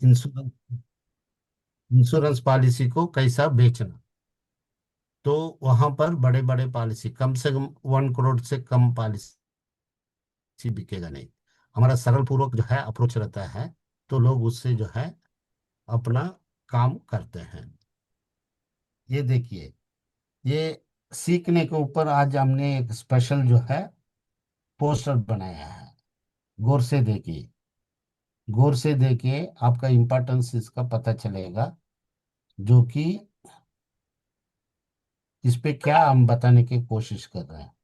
Insurance insurance policy को कैसा बेचना। तो वहां पर बड़े बड़े पॉलिसी, कम से कम 1 करोड़ से कम पॉलिसी बिकेगा नहीं। हमारा सरल पूर्वक जो है अप्रोच रहता है, तो लोग उससे जो है अपना काम करते हैं। ये देखिए, ये सीखने के ऊपर आज हमने एक स्पेशल जो है पोस्टर बनाया है। गौर से देखिए, गौर से देखिए, आपका इम्पोर्टेंस इसका पता चलेगा। जो कि इस पे क्या हम बताने की कोशिश कर रहे हैं।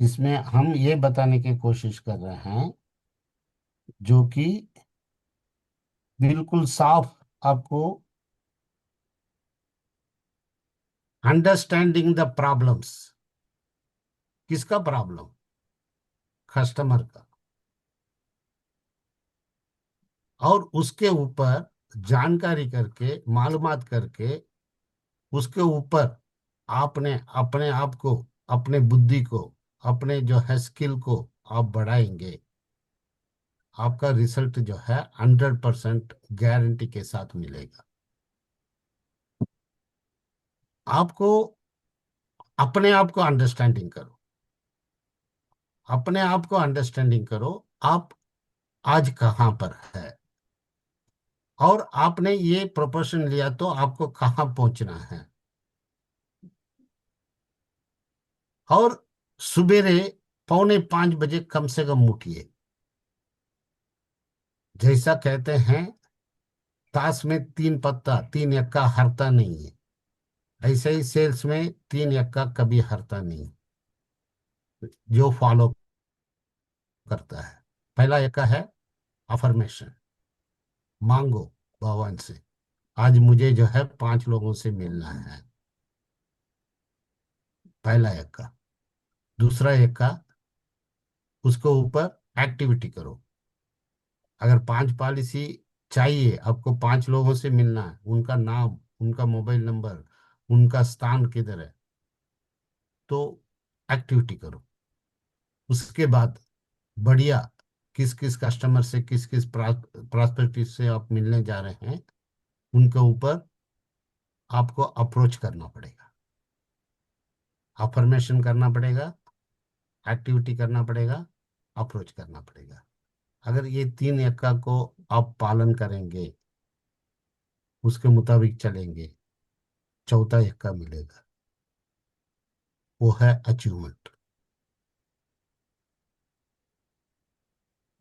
इसमें हम ये बताने की कोशिश कर रहे हैं, जो कि बिल्कुल साफ आपको, अंडरस्टैंडिंग द प्रॉब्लम्स। किसका प्रॉब्लम? कस्टमर का। और उसके ऊपर जानकारी करके, मालूमात करके, उसके ऊपर आपने अपने आप को, अपने बुद्धि को, अपने जो है स्किल को आप बढ़ाएंगे, आपका रिजल्ट जो है 100% गारंटी के साथ मिलेगा। आपको अपने आप को अंडरस्टैंडिंग करो, अपने आप को अंडरस्टैंडिंग करो। आप आज कहाँ पर है, और आपने ये प्रोपोर्शन लिया तो आपको कहाँ पहुंचना है। और सवेरे 4:45 कम से कम उठिए। जैसा कहते हैं, ताश में तीन पत्ता, तीन यक्का हारता नहीं है। ऐसे ही सेल्स में तीन यक्का कभी हारता नहीं, जो फॉलो करता है। पहला यक्का है अफर्मेशन। मांगो भगवान से, आज मुझे जो है 5 लोगों से मिलना है। पहला यक्का। दूसरा यक्का, उसको ऊपर एक्टिविटी करो। अगर 5 पॉलिसी चाहिए, आपको 5 लोगों से मिलना है, उनका नाम, उनका मोबाइल नंबर, उनका स्थान किधर है, तो एक्टिविटी करो। उसके बाद बढ़िया, किस किस कस्टमर से, किस किस प्रॉस्पेक्टिव से आप मिलने जा रहे हैं, उनके ऊपर आपको अप्रोच करना पड़ेगा, अफर्मेशन करना पड़ेगा, एक्टिविटी करना पड़ेगा, अप्रोच करना पड़ेगा। अगर ये तीन यक्का को आप पालन करेंगे, उसके मुताबिक चलेंगे, चौथा यक्का मिलेगा, वो है अचीवमेंट।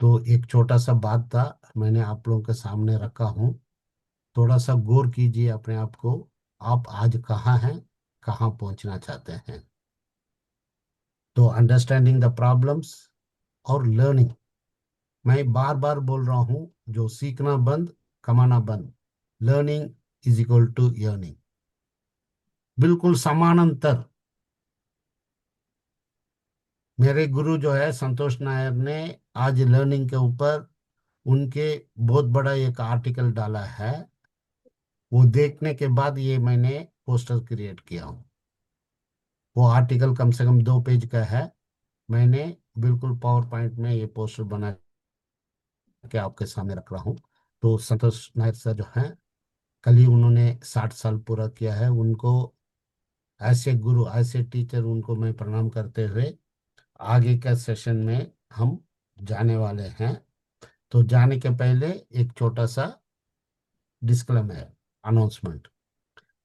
तो एक छोटा सा बात था, मैंने आप लोगों के सामने रखा हूँ। थोड़ा सा गौर कीजिए अपने आप को। आप आज कहाँ हैं, कहाँ पहुंचना चाहते हैं। तो अंडरस्टैंडिंग द प्रॉब्लम्स और लर्निंग। मैं बार बार बोल रहा हूँ, जो सीखना बंद, कमाना बंद। Learning is equal to earning, बिल्कुल समानांतर। मेरे गुरु जो है संतोष नायर ने आज लर्निंग के ऊपर उनके बहुत बड़ा एक आर्टिकल डाला है। वो देखने के बाद ये मैंने पोस्टर क्रिएट किया हूँ। वो आर्टिकल कम से कम 2 पेज का है। मैंने बिल्कुल पावर पॉइंट में ये पोस्टर बना के आपके सामने रख रहा हूँ। तो संतोष नायर सर जो हैं, कल ही उन्होंने 60 साल पूरा किया है। उनको, ऐसे गुरु, ऐसे टीचर, उनको मैं प्रणाम करते हुए आगे का सेशन में हम जाने वाले हैं। तो जाने के पहले एक छोटा सा disclaimer, announcement.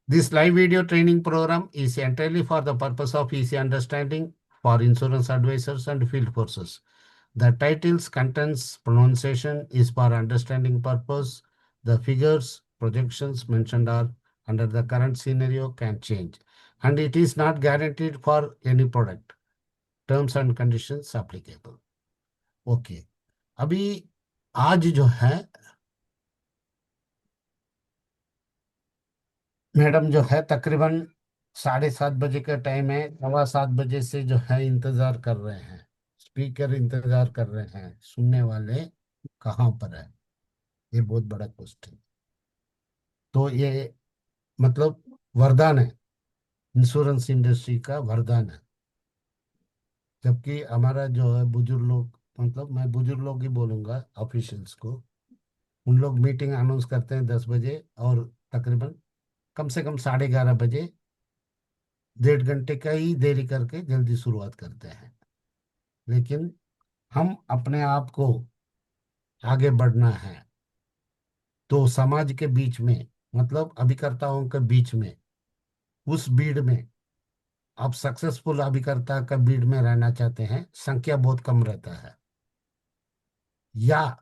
This live video training program is entirely for the purpose of easy understanding for insurance advisors and field forces. The title's contents pronunciation is for understanding purpose. The figures, projections mentioned are under the current scenario can change, and it is not guaranteed for any product. Terms and conditions applicable. Okay. अभी आज जो है, madam जो है तकरीबन 7:30 बजे का time है, 7:15 से जो है इंतजार कर रहे हैं। स्पीकर इंतजार कर रहे हैं, सुनने वाले कहाँ पर है, ये बहुत बड़ा क्वेश्चन। तो ये मतलब वरदान है, इंश्योरेंस इंडस्ट्री का वरदान है। जबकि हमारा जो है बुजुर्ग लोग मतलब मैं बुजुर्ग लोग ही बोलूंगा ऑफिशियल्स को। उन लोग मीटिंग अनाउंस करते हैं 10 बजे, और तकरीबन कम से कम 11:30 बजे 1.5 घंटे का ही देरी करके जल्दी शुरुआत करते हैं। लेकिन हम अपने आप को आगे बढ़ना है, तो समाज के बीच में, मतलब अभिकर्ताओं के बीच में, उस भीड़ में, आप सक्सेसफुल अभिकर्ता का भीड़ में रहना चाहते हैं, संख्या बहुत कम रहता है, या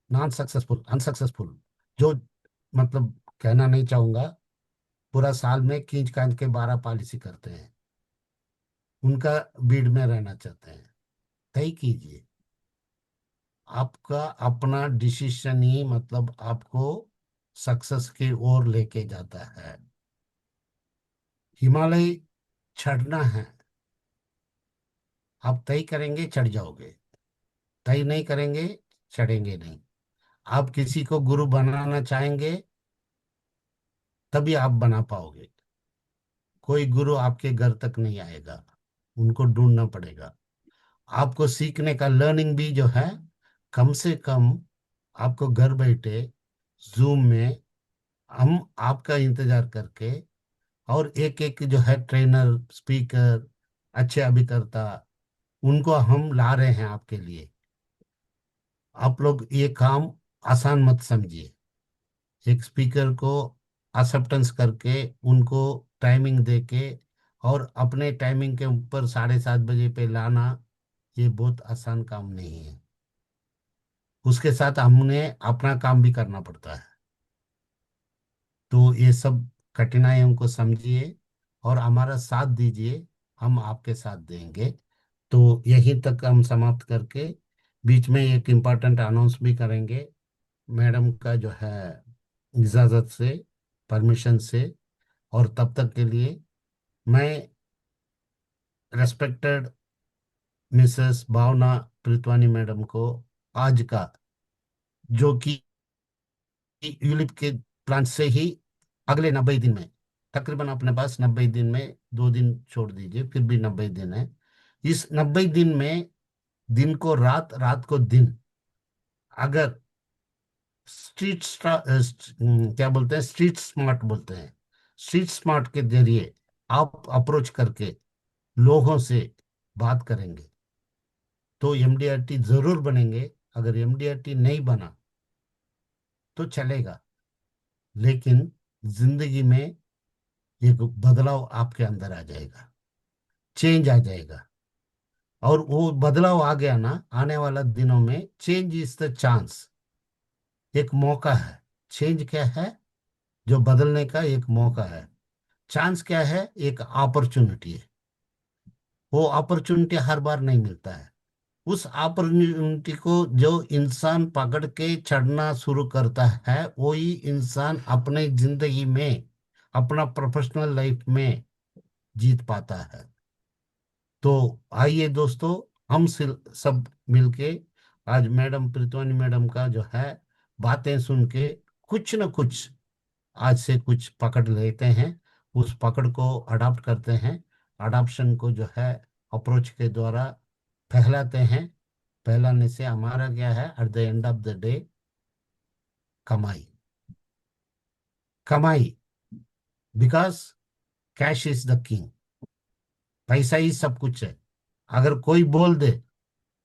नॉन सक्सेसफुल अनसक्सेसफुल, जो मतलब कहना नहीं चाहूंगा, पूरा साल में खींच खाच के 12 पॉलिसी करते हैं, उनका भीड़ में रहना चाहते हैं। तय कीजिए। आपका अपना डिसीजन ही मतलब आपको सक्सेस की ओर लेके जाता है। हिमालय चढ़ना है, आप तय करेंगे चढ़ जाओगे, तय नहीं करेंगे चढ़ेंगे नहीं। आप किसी को गुरु बनाना चाहेंगे तभी आप बना पाओगे। कोई गुरु आपके घर तक नहीं आएगा, उनको ढूंढना पड़ेगा। आपको सीखने का लर्निंग भी जो है, कम से कम आपको घर बैठे जूम में हम आपका इंतजार करके, और एक एक जो है ट्रेनर, स्पीकर, अच्छे अभिकर्ता, उनको हम ला रहे हैं आपके लिए। आप लोग ये काम आसान मत समझिए। एक स्पीकर को एक्सेप्टेंस करके, उनको टाइमिंग देके, और अपने टाइमिंग के ऊपर 7:30 बजे पे लाना, ये बहुत आसान काम नहीं है। उसके साथ हमने अपना काम भी करना पड़ता है। तो ये सब कठिनाइयों को समझिए और हमारा साथ दीजिए, हम आपके साथ देंगे। तो यहीं तक हम समाप्त करके बीच में एक इम्पॉर्टेंट अनाउंस भी करेंगे, मैडम का जो है इजाज़त से, परमिशन से। और तब तक के लिए मैं रेस्पेक्टेड मिसेस भावना प्रीतवानी मैडम को आज का, जो कि यूलिप के प्लांट से ही अगले 90 दिन में, तकरीबन अपने पास 90 दिन में 2 दिन छोड़ दीजिए, फिर भी 90 दिन है। इस 90 दिन में दिन को रात, रात को दिन, अगर क्या बोलते हैं, स्ट्रीट स्मार्ट बोलते हैं, स्ट्रीट स्मार्ट के जरिए आप अप्रोच करके लोगों से बात करेंगे तो एमडीआरटी जरूर बनेंगे। अगर एमडीआरटी नहीं बना तो चलेगा, लेकिन जिंदगी में एक बदलाव आपके अंदर आ जाएगा, चेंज आ जाएगा। और वो बदलाव आ गया ना, आने वाला दिनों में चेंज इज द चांस, एक मौका है। चेंज क्या है? जो बदलने का एक मौका है। चांस क्या है? एक अपॉर्चुनिटी है। वो अपॉर्चुनिटी हर बार नहीं मिलता है। उस अपॉर्चुनिटी को जो इंसान पकड़ के चढ़ना शुरू करता है, वही इंसान अपने जिंदगी में, अपना प्रोफेशनल लाइफ में जीत पाता है। तो आइए दोस्तों, हम सब मिलके आज मैडम प्रीतवानी मैडम का जो है बातें सुन के कुछ न कुछ आज से कुछ पकड़ लेते हैं, उस पकड़ को अडॉप्ट करते हैं, अडॉप्शन को जो है अप्रोच के द्वारा फैलाते हैं। फैलाने से हमारा क्या है, at the end of the day, कमाई। कमाई, because cash is the king. पैसा ही सब कुछ है। अगर कोई बोल दे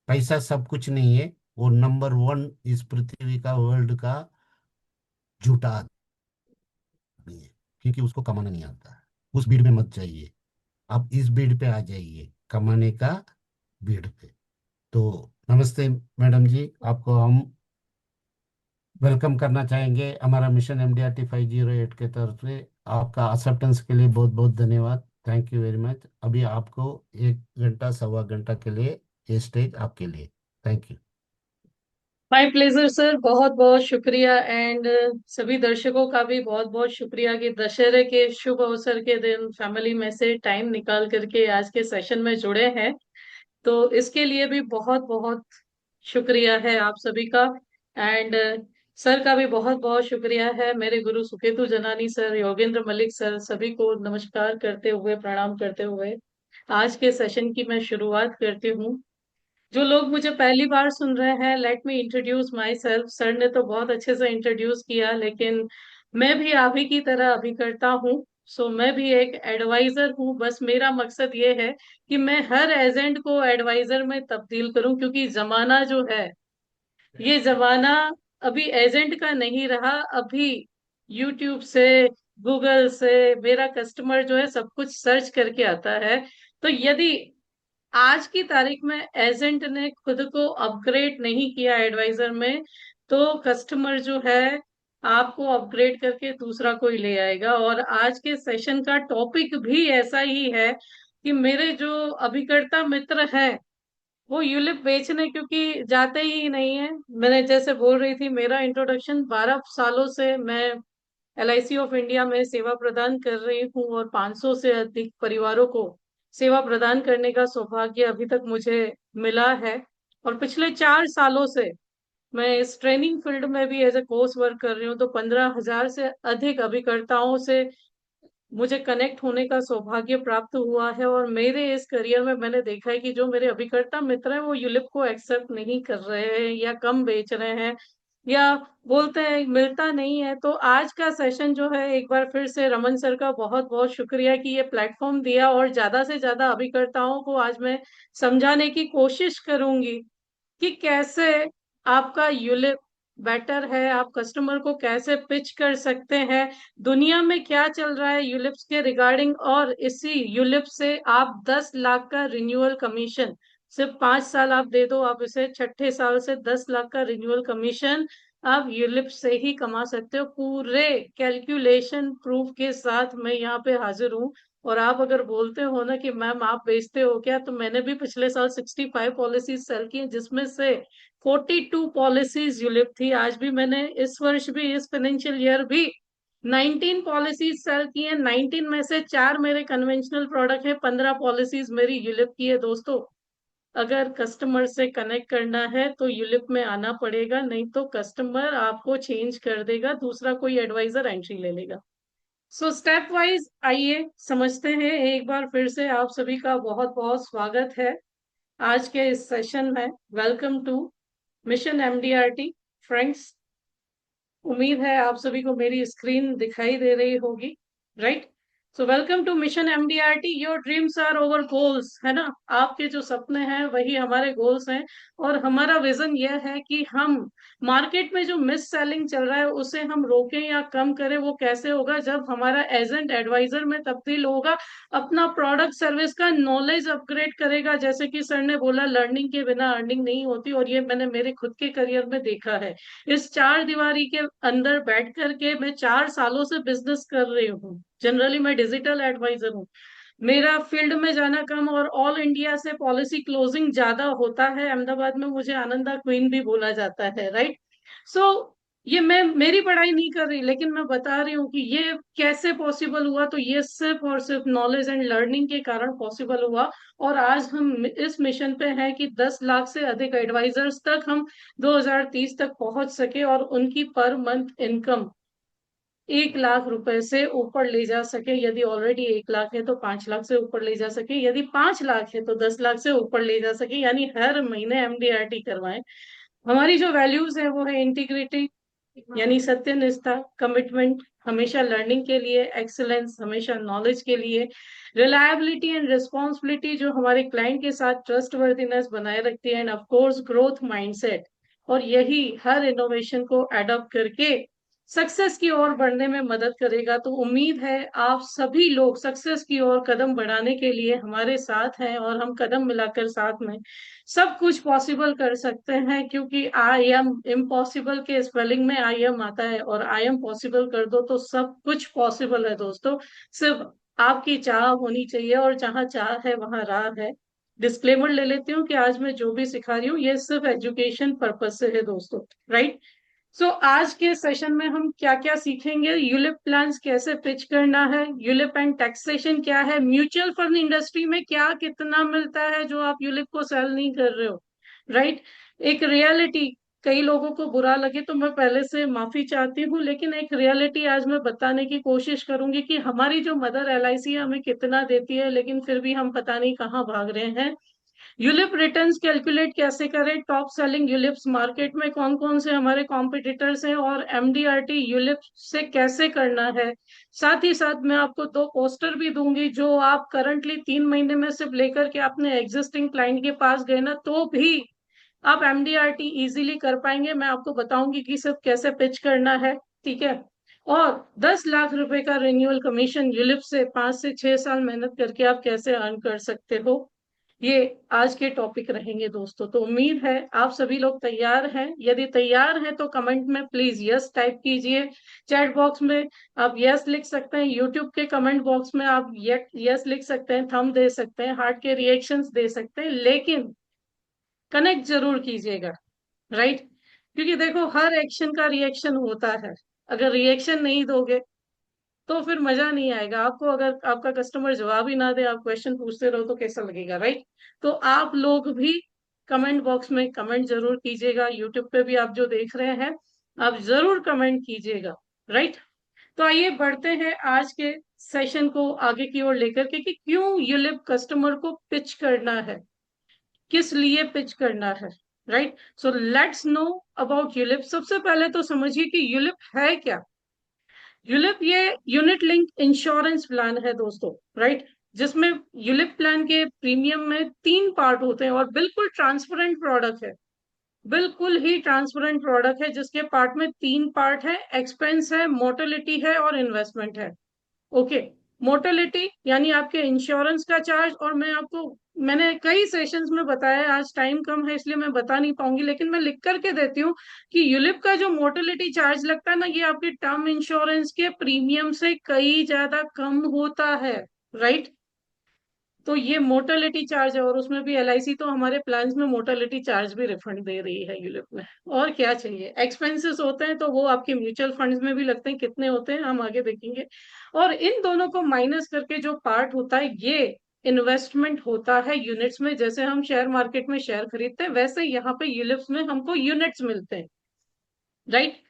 पैसा सब कुछ नहीं है, वो नंबर 1 इस पृथ्वी का, वर्ल्ड का झूठा आदमी है, क्योंकि उसको कमाना नहीं आता है। उस भीड़ में मत जाइए, आप इस भीड़ पे आ जाइए, कमाने का भीड़ पे। तो नमस्ते मैडम जी, आपको हम वेलकम करना चाहेंगे हमारा मिशन MDRT 508 के तरफ से। आपका एक्सेप्टेंस के लिए बहुत बहुत धन्यवाद। Thank you very much. अभी आपको 1 घंटा, सवा घंटा के लिए ये स्टेज आपके लिए। Thank you. My pleasure sir, बहुत बहुत शुक्रिया। एंड सभी दर्शकों का भी बहुत बहुत शुक्रिया कि दशहरे के शुभ अवसर के दिन फैमिली में से टाइम निकाल करके आज के सेशन में जुड़े हैं। तो इसके लिए भी बहुत बहुत शुक्रिया है आप सभी का। एंड सर का भी बहुत बहुत शुक्रिया है। मेरे गुरु सुकेतु जनानी सर, योगेंद्र मलिक सर, सभी को नमस्कार करते हुए, प्रणाम करते हुए आज के सेशन की मैं शुरुआत करती हूँ। जो लोग मुझे पहली बार सुन रहे हैं, let me introduce my self. Sir ने तो बहुत अच्छे से इंट्रोड्यूस किया, लेकिन मैं भी आप ही की तरह अभी करता हूँ। सो मैं भी एक एडवाइजर हूँ। बस मेरा मकसद ये है कि मैं हर एजेंट को एडवाइजर में तब्दील करूँ, क्योंकि जमाना जो है, ये जमाना अभी एजेंट का नहीं रहा। अभी यूट्यूब से, गूगल से मेरा कस्टमर जो है सब कुछ सर्च करके आता है। तो यदि आज की तारीख में एजेंट ने खुद को अपग्रेड नहीं किया एडवाइजर में, तो कस्टमर जो है आपको अपग्रेड करके दूसरा कोई ले आएगा। और आज के सेशन का टॉपिक भी ऐसा ही है कि मेरे जो अभिकर्ता मित्र हैं, वो यूलिप बेचने क्योंकि जाते ही नहीं है। मैंने जैसे बोल रही थी, मेरा इंट्रोडक्शन, 12 सालों से मैं LIC ऑफ इंडिया में सेवा प्रदान कर रही हूँ और 500 से अधिक परिवारों को सेवा प्रदान करने का सौभाग्य अभी तक मुझे मिला है। और पिछले 4 सालों से मैं इस ट्रेनिंग फील्ड में भी एज ए कोर्स वर्क कर रही हूँ। तो 15,000 से अधिक अभिकर्ताओं से मुझे कनेक्ट होने का सौभाग्य प्राप्त हुआ है। और मेरे इस करियर में मैंने देखा है कि जो मेरे अभिकर्ता मित्र हैं, वो यूलिप को एक्सेप्ट नहीं कर रहे हैं या कम बेच रहे हैं, या बोलते हैं मिलता नहीं है। तो आज का सेशन जो है, एक बार फिर से रमन सर का बहुत बहुत शुक्रिया कि ये प्लेटफॉर्म दिया। और ज्यादा से ज्यादा अभिकर्ताओं को आज मैं समझाने की कोशिश करूंगी कि कैसे आपका यूलिप बेटर है, आप कस्टमर को कैसे पिच कर सकते हैं, दुनिया में क्या चल रहा है यूलिप्स के रिगार्डिंग। और इसी यूलिप से आप 10 लाख का रिन्यूअल कमीशन, सिर्फ 5 साल आप दे दो, आप इसे छठे साल से 10 लाख का रिन्यूअल कमीशन आप यूलिप से ही कमा सकते हो। पूरे कैलकुलेशन प्रूफ के साथ मैं यहाँ पे हाजिर हूँ। और आप अगर बोलते हो ना कि मैम आप बेचते हो क्या, तो मैंने भी पिछले साल 65 पॉलिसीज सेल की हैं, जिसमें से 42 पॉलिसीज यूलिप थी। आज भी मैंने इस वर्ष भी, इस फाइनेंशियल ईयर भी 19 पॉलिसीज सेल की हैं। 19 में से 4 मेरे कन्वेंशनल प्रोडक्ट है, 15 पॉलिसीज मेरी यूलिप की है। दोस्तों, अगर कस्टमर से कनेक्ट करना है तो यूलिप में आना पड़ेगा, नहीं तो कस्टमर आपको चेंज कर देगा, दूसरा कोई एडवाइजर एंट्री ले लेगा। सो स्टेप वाइज आइए समझते हैं। एक बार फिर से आप सभी का बहुत बहुत स्वागत है आज के इस सेशन में। Welcome to mission MDRT friends. उम्मीद है आप सभी को मेरी स्क्रीन दिखाई दे रही होगी, right? So welcome to mission MDRT। Your dreams are over goals, है ना? आपके जो सपने हैं वही हमारे गोल्स हैं। और हमारा विजन यह है कि हम मार्केट में जो मिस सेलिंग चल रहा है उसे हम रोकें या कम करें। वो कैसे होगा? जब हमारा एजेंट एडवाइजर में तब्दील होगा, अपना प्रोडक्ट सर्विस का नॉलेज अपग्रेड करेगा। जैसे कि सर ने बोला, लर्निंग के बिना अर्निंग नहीं होती, और ये मैंने मेरे खुद के करियर में देखा है। इस चार दीवारी के अंदर बैठ करके मैं 4 सालों से बिजनेस कर रही हूँ। जनरली मैं डिजिटल एडवाइजर हूँ। मेरा फील्ड में जाना कम और ऑल इंडिया से पॉलिसी क्लोजिंग ज्यादा होता है। अहमदाबाद में मुझे आनंदा क्वीन भी बोला जाता है, राइट? सो ये मैं मेरी पढ़ाई नहीं कर रही, लेकिन मैं बता रही हूँ कि ये कैसे पॉसिबल हुआ। तो ये सिर्फ और सिर्फ नॉलेज एंड लर्निंग के कारण पॉसिबल हुआ। और आज हम इस मिशन पे हैं कि 10 लाख से अधिक एडवाइजर्स तक हम 2030 तक पहुंच सके, और उनकी पर मंथ इनकम 1 लाख रुपए से ऊपर ले जा सके। यदि ऑलरेडी 1 लाख है तो 5 लाख से ऊपर ले जा सके, यदि 5 लाख है तो 10 लाख से ऊपर ले जा सके, यानी हर महीने MDRT करवाएं। हमारी जो वैल्यूज है वो है इंटीग्रिटी, यानी सत्यनिष्ठा, कमिटमेंट हमेशा लर्निंग के लिए, एक्सेलेंस हमेशा नॉलेज के लिए, रिलायबिलिटी एंड रिस्पॉन्सिबिलिटी जो हमारे क्लाइंट के साथ ट्रस्टवर्दीनेस बनाए रखती है, end of course growth mindset. और यही हर इनोवेशन को एडॉप्ट करके सक्सेस की ओर बढ़ने में मदद करेगा। तो उम्मीद है आप सभी लोग सक्सेस की ओर कदम बढ़ाने के लिए हमारे साथ हैं, और हम कदम मिलाकर साथ में सब कुछ पॉसिबल कर सकते हैं। क्योंकि आई एम इम्पॉसिबल के स्पेलिंग में आई एम आता है, और आई एम पॉसिबल कर दो तो सब कुछ पॉसिबल है दोस्तों। सिर्फ आपकी चाह होनी चाहिए, और जहाँ चाह है वहां राह है। डिस्क्लेमर ले लेती हूँ कि आज मैं जो भी सिखा रही हूँ ये सिर्फ एजुकेशन पर्पज से है दोस्तों, राइट? सो आज के सेशन में हम क्या क्या सीखेंगे? यूलिप प्लान्स कैसे पिच करना है, यूलिप एंड टैक्सेशन क्या है, म्यूचुअल फंड इंडस्ट्री में क्या कितना मिलता है जो आप यूलिप को सेल नहीं कर रहे हो, राइट? एक रियलिटी कई लोगों को बुरा लगे तो मैं पहले से माफी चाहती हूँ, लेकिन एक रियलिटी आज मैं बताने की कोशिश करूंगी कि हमारी जो मदर एलआईसी हमें कितना देती है, लेकिन फिर भी हम पता नहीं कहाँ भाग रहे हैं। यूलिप रिटर्न्स कैलकुलेट कैसे करें, टॉप सेलिंग यूलिप्स मार्केट में कौन कौन से हमारे कॉम्पिटिटर्स हैं, और एमडीआरटी यूलिप से कैसे करना है। साथ ही साथ मैं आपको दो पोस्टर भी दूंगी, जो आप करंटली 3 महीने में सिर्फ लेकर के अपने एग्जिस्टिंग क्लाइंट के पास गए ना तो भी आप एमडीआरटी इजीली कर पाएंगे। मैं आपको बताऊंगी कि सिर्फ कैसे पिच करना है, ठीक है। और 10 लाख रुपए का रिन्यूअल कमीशन यूलिप से 5 से 6 साल मेहनत करके आप कैसे अर्न कर सकते हो, ये आज के टॉपिक रहेंगे दोस्तों। तो उम्मीद है आप सभी लोग तैयार हैं। यदि तैयार हैं तो कमेंट में प्लीज यस टाइप कीजिए। चैट बॉक्स में आप यस लिख सकते हैं, यूट्यूब के कमेंट बॉक्स में आप यस लिख सकते हैं, थंब दे सकते हैं, हार्ट के रिएक्शंस दे सकते हैं, लेकिन कनेक्ट जरूर कीजिएगा, राइट। क्योंकि देखो हर एक्शन का रिएक्शन होता है, अगर रिएक्शन नहीं दोगे तो फिर मजा नहीं आएगा आपको। अगर आपका कस्टमर जवाब ही ना दे, आप क्वेश्चन पूछते रहो तो कैसा लगेगा, राइट। तो आप लोग भी कमेंट बॉक्स में कमेंट जरूर कीजिएगा, यूट्यूब पे भी आप जो देख रहे हैं आप जरूर कमेंट कीजिएगा, राइट। तो आइए बढ़ते हैं आज के सेशन को आगे की ओर लेकर के कि क्यों यूलिप कस्टमर को पिच करना है, किस लिए पिच करना है, right. So let's know about ULIP. सबसे पहले तो समझिए कि यूलिप है क्या। यूलिप ये यूनिट लिंक इंश्योरेंस प्लान है दोस्तों, राइट। जिसमें यूलिप प्लान के प्रीमियम में 3 पार्ट होते हैं और बिल्कुल ट्रांसपेरेंट प्रोडक्ट है, बिल्कुल ही ट्रांसपेरेंट प्रोडक्ट है, जिसके पार्ट में 3 पार्ट है, एक्सपेंस है, मोर्टेलिटी है और इन्वेस्टमेंट है। ओके। मोर्टेलिटी यानी आपके इंश्योरेंस का चार्ज, और मैंने कई सेशंस में बताया है, आज टाइम कम है इसलिए मैं बता नहीं पाऊंगी, लेकिन मैं लिख करके देती हूँ कि यूलिप का जो मोर्टेलिटी चार्ज लगता है ना, ये आपके टर्म इंश्योरेंस के प्रीमियम से कई ज्यादा कम होता है, राइट। तो ये मोर्टेलिटी चार्ज है, और उसमें भी एलआईसी तो हमारे प्लान्स में मोर्टेलिटी चार्ज भी रिफंड दे रही है यूलिप में। और क्या चाहिए। एक्सपेंसेस होते हैं तो वो आपके म्यूचुअल फंड्स में भी लगते हैं, कितने होते हैं हम आगे देखेंगे। और इन दोनों को माइनस करके जो पार्ट होता है ये इन्वेस्टमेंट होता है यूनिट्स में। जैसे हम शेयर मार्केट में शेयर खरीदते हैं, वैसे यहाँ पे यूलिप्स में हमको यूनिट्स मिलते हैं, right.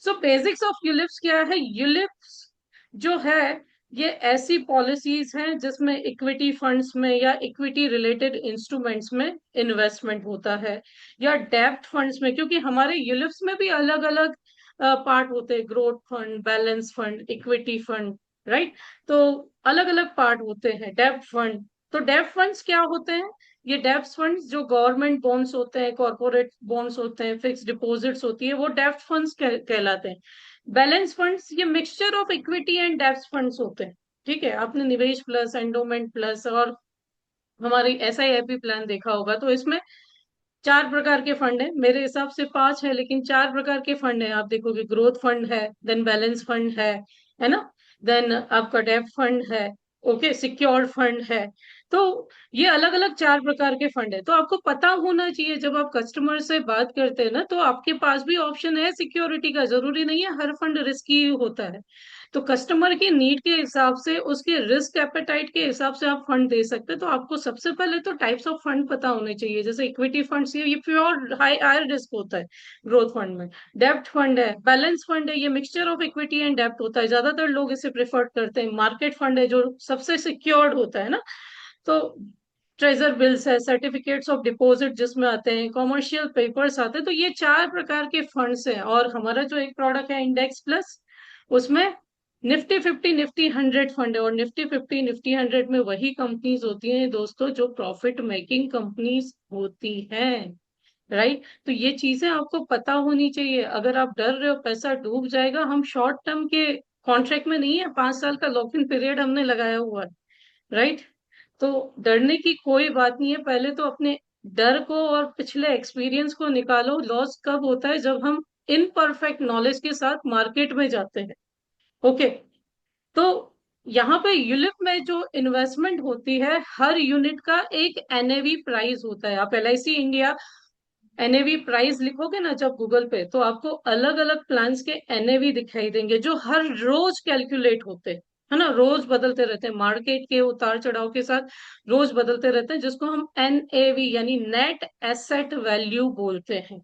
So basics of ULIPs क्या है। यूलिप्स जो है ये ऐसी पॉलिसीज हैं जिसमें इक्विटी फंड्स में या इक्विटी रिलेटेड इंस्ट्रूमेंट्स में इन्वेस्टमेंट होता है, या डेब्ट फंड्स में, क्योंकि हमारे यूलिप्स में भी अलग अलग पार्ट होते हैं, growth fund, balance fund, equity fund, right. तो अलग अलग पार्ट होते हैं। डेब्ट फंड, तो डेब्ट फंड्स क्या होते हैं। ये डेब्ट फंड्स जो गवर्नमेंट बॉन्ड्स होते हैं, कॉर्पोरेट बॉन्ड्स होते हैं, फिक्स डिपॉजिट्स होती है, वो डेब्ट फंड्स कहलाते हैं। बैलेंस फंड्स ये मिक्सचर ऑफ इक्विटी एंड डेब्ट फंड्स होते हैं, ठीक है। आपने निवेश प्लस, एंडोमेंट प्लस और हमारी एसआईआईपी प्लान देखा होगा, तो इसमें 4 प्रकार के फंड है, मेरे हिसाब से 5 है, लेकिन 4 प्रकार के फंड है। आप देखोगे ग्रोथ फंड है, देन बैलेंस फंड है ना, देन आपका डेब्ट फंड है, ओके, सिक्योर्ड फंड है। तो ये अलग अलग 4 प्रकार के फंड है। तो आपको पता होना चाहिए जब आप कस्टमर से बात करते हैं ना, तो आपके पास भी ऑप्शन है सिक्योरिटी का, जरूरी नहीं है हर फंड रिस्की होता है। तो कस्टमर की नीड के हिसाब से, उसके रिस्क एपेटाइट के हिसाब से आप फंड दे सकते हैं। तो आपको सबसे पहले तो टाइप्स ऑफ फंड पता होने चाहिए। जैसे इक्विटी फंड्स ये प्योर हायर रिस्क होता है ग्रोथ फंड में। डेब्ट फंड है, बैलेंस फंड है, ये मिक्सचर ऑफ इक्विटी एंड डेब्ट होता है, ज्यादातर लोग इसे प्रेफर करते हैं। मार्केट फंड है जो सबसे सिक्योर्ड होता है ना, तो ट्रेजर बिल्स है, सर्टिफिकेट्स ऑफ डिपॉजिट जिसमें आते हैं, कॉमर्शियल पेपर्स आते हैं। तो ये 4 प्रकार के फंड्स हैं। और हमारा जो एक प्रोडक्ट है इंडेक्स प्लस, उसमें निफ्टी 50 निफ्टी 100 फंड है। और निफ्टी 50 निफ्टी 100 में वही कंपनीज होती हैं दोस्तों जो प्रॉफिट मेकिंग कंपनीज होती हैं, राइट। तो ये चीजें आपको पता होनी चाहिए। अगर आप डर रहे हो पैसा डूब जाएगा, हम शॉर्ट टर्म के कॉन्ट्रैक्ट में नहीं है, 5 साल का लॉक इन पीरियड हमने लगाया हुआ है, राइट। तो डरने की कोई बात नहीं है। पहले तो अपने डर को और पिछले एक्सपीरियंस को निकालो। लॉस कब होता है, जब हम इनपरफेक्ट नॉलेज के साथ मार्केट में जाते हैं, ओके। तो यहाँ पे यूलिप में जो इन्वेस्टमेंट होती है, हर यूनिट का एक एनएवी प्राइस होता है। आप एलआईसी इंडिया एनएवी प्राइस लिखोगे ना जब गूगल पे, तो आपको अलग अलग प्लान्स के एनएवी दिखाई देंगे, जो हर रोज कैलकुलेट होते हैं, है ना। रोज बदलते रहते हैं, मार्केट के उतार चढ़ाव के साथ रोज बदलते रहते हैं, जिसको हम एनएवी यानी नेट एसेट वैल्यू बोलते हैं,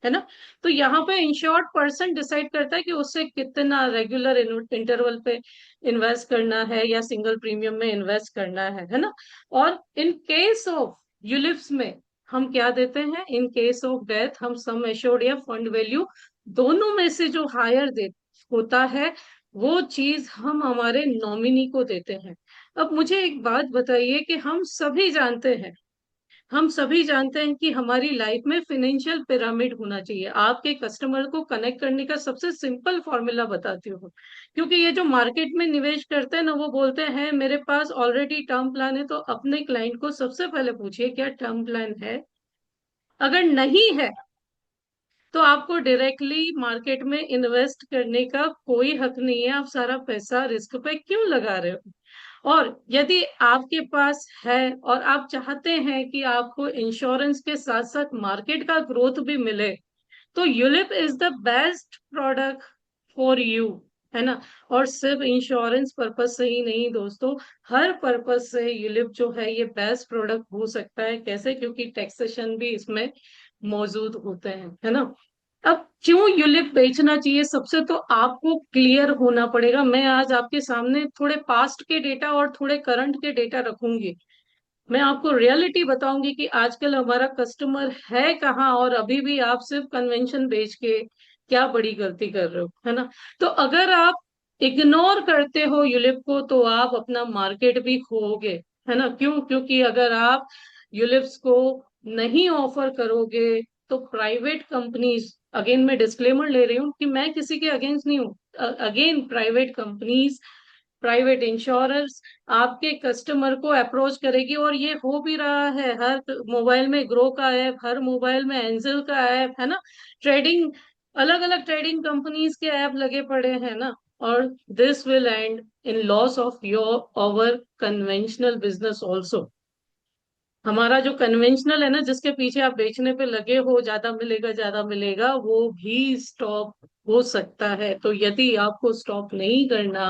है ना। तो यहाँ पे इंश्योर्ड पर्सन डिसाइड करता है कि उससे कितना रेगुलर इंटरवल पे इन्वेस्ट करना है या सिंगल प्रीमियम में इन्वेस्ट करना है ना। और इन केस ऑफ यूलिप्स में हम क्या देते हैं, इन केस ऑफ डेथ हम सम एश्योर्ड या फंड वैल्यू दोनों में से जो हायर दे होता है वो चीज हम हमारे नॉमिनी को देते हैं। अब मुझे एक बात बताइए कि हम सभी जानते हैं कि हमारी लाइफ में फाइनेंशियल पिरामिड होना चाहिए। आपके कस्टमर को कनेक्ट करने का सबसे सिंपल फॉर्मूला बताती हूँ, क्योंकि ये जो मार्केट में निवेश करते हैं ना, वो बोलते हैं मेरे पास ऑलरेडी टर्म प्लान है। तो अपने क्लाइंट को सबसे पहले पूछिए क्या टर्म प्लान है। अगर नहीं है तो आपको डायरेक्टली मार्केट में इन्वेस्ट करने का कोई हक नहीं है। आप सारा पैसा रिस्क पे क्यों लगा रहे हो। और यदि आपके पास है और आप चाहते हैं कि आपको इंश्योरेंस के साथ साथ मार्केट का ग्रोथ भी मिले, तो ULIP is the best product for you, है ना। और सिर्फ इंश्योरेंस पर्पज से ही नहीं दोस्तों, हर पर्पज से यूलिप जो है ये बेस्ट प्रोडक्ट हो सकता है। कैसे? क्योंकि टैक्सेशन भी इसमें मौजूद होते हैं, है ना। अब क्यों यूलिप बेचना चाहिए, सबसे तो आपको क्लियर होना पड़ेगा। मैं आज आपके सामने थोड़े पास्ट के डेटा और थोड़े करंट के डेटा रखूंगी। मैं आपको रियलिटी बताऊंगी कि आजकल हमारा कस्टमर है कहाँ, और अभी भी आप सिर्फ कन्वेंशन बेच के क्या बड़ी गलती कर रहे हो, है ना। तो अगर आप इग्नोर करते हो यूलिप को तो आप अपना मार्केट भी खोओगे, है ना। क्यों? क्योंकि अगर आप यूलिप्स को नहीं ऑफर करोगे तो प्राइवेट कंपनीज, अगेन मैं डिस्क्लेमर ले रही हूँ कि मैं किसी के अगेंस्ट नहीं हूँ, again private companies, private insurance आपके कस्टमर को अप्रोच करेगी। और ये हो भी रहा है, हर मोबाइल में ग्रो का ऐप, हर मोबाइल में एंजल का ऐप, है ना। ट्रेडिंग, अलग अलग ट्रेडिंग कंपनीज के ऐप लगे पड़े हैं ना। और this will end in loss of your our conventional business also. हमारा जो कन्वेंशनल है ना, जिसके पीछे आप बेचने पे लगे हो, ज्यादा मिलेगा, वो भी स्टॉप हो सकता है। तो यदि आपको स्टॉप नहीं करना,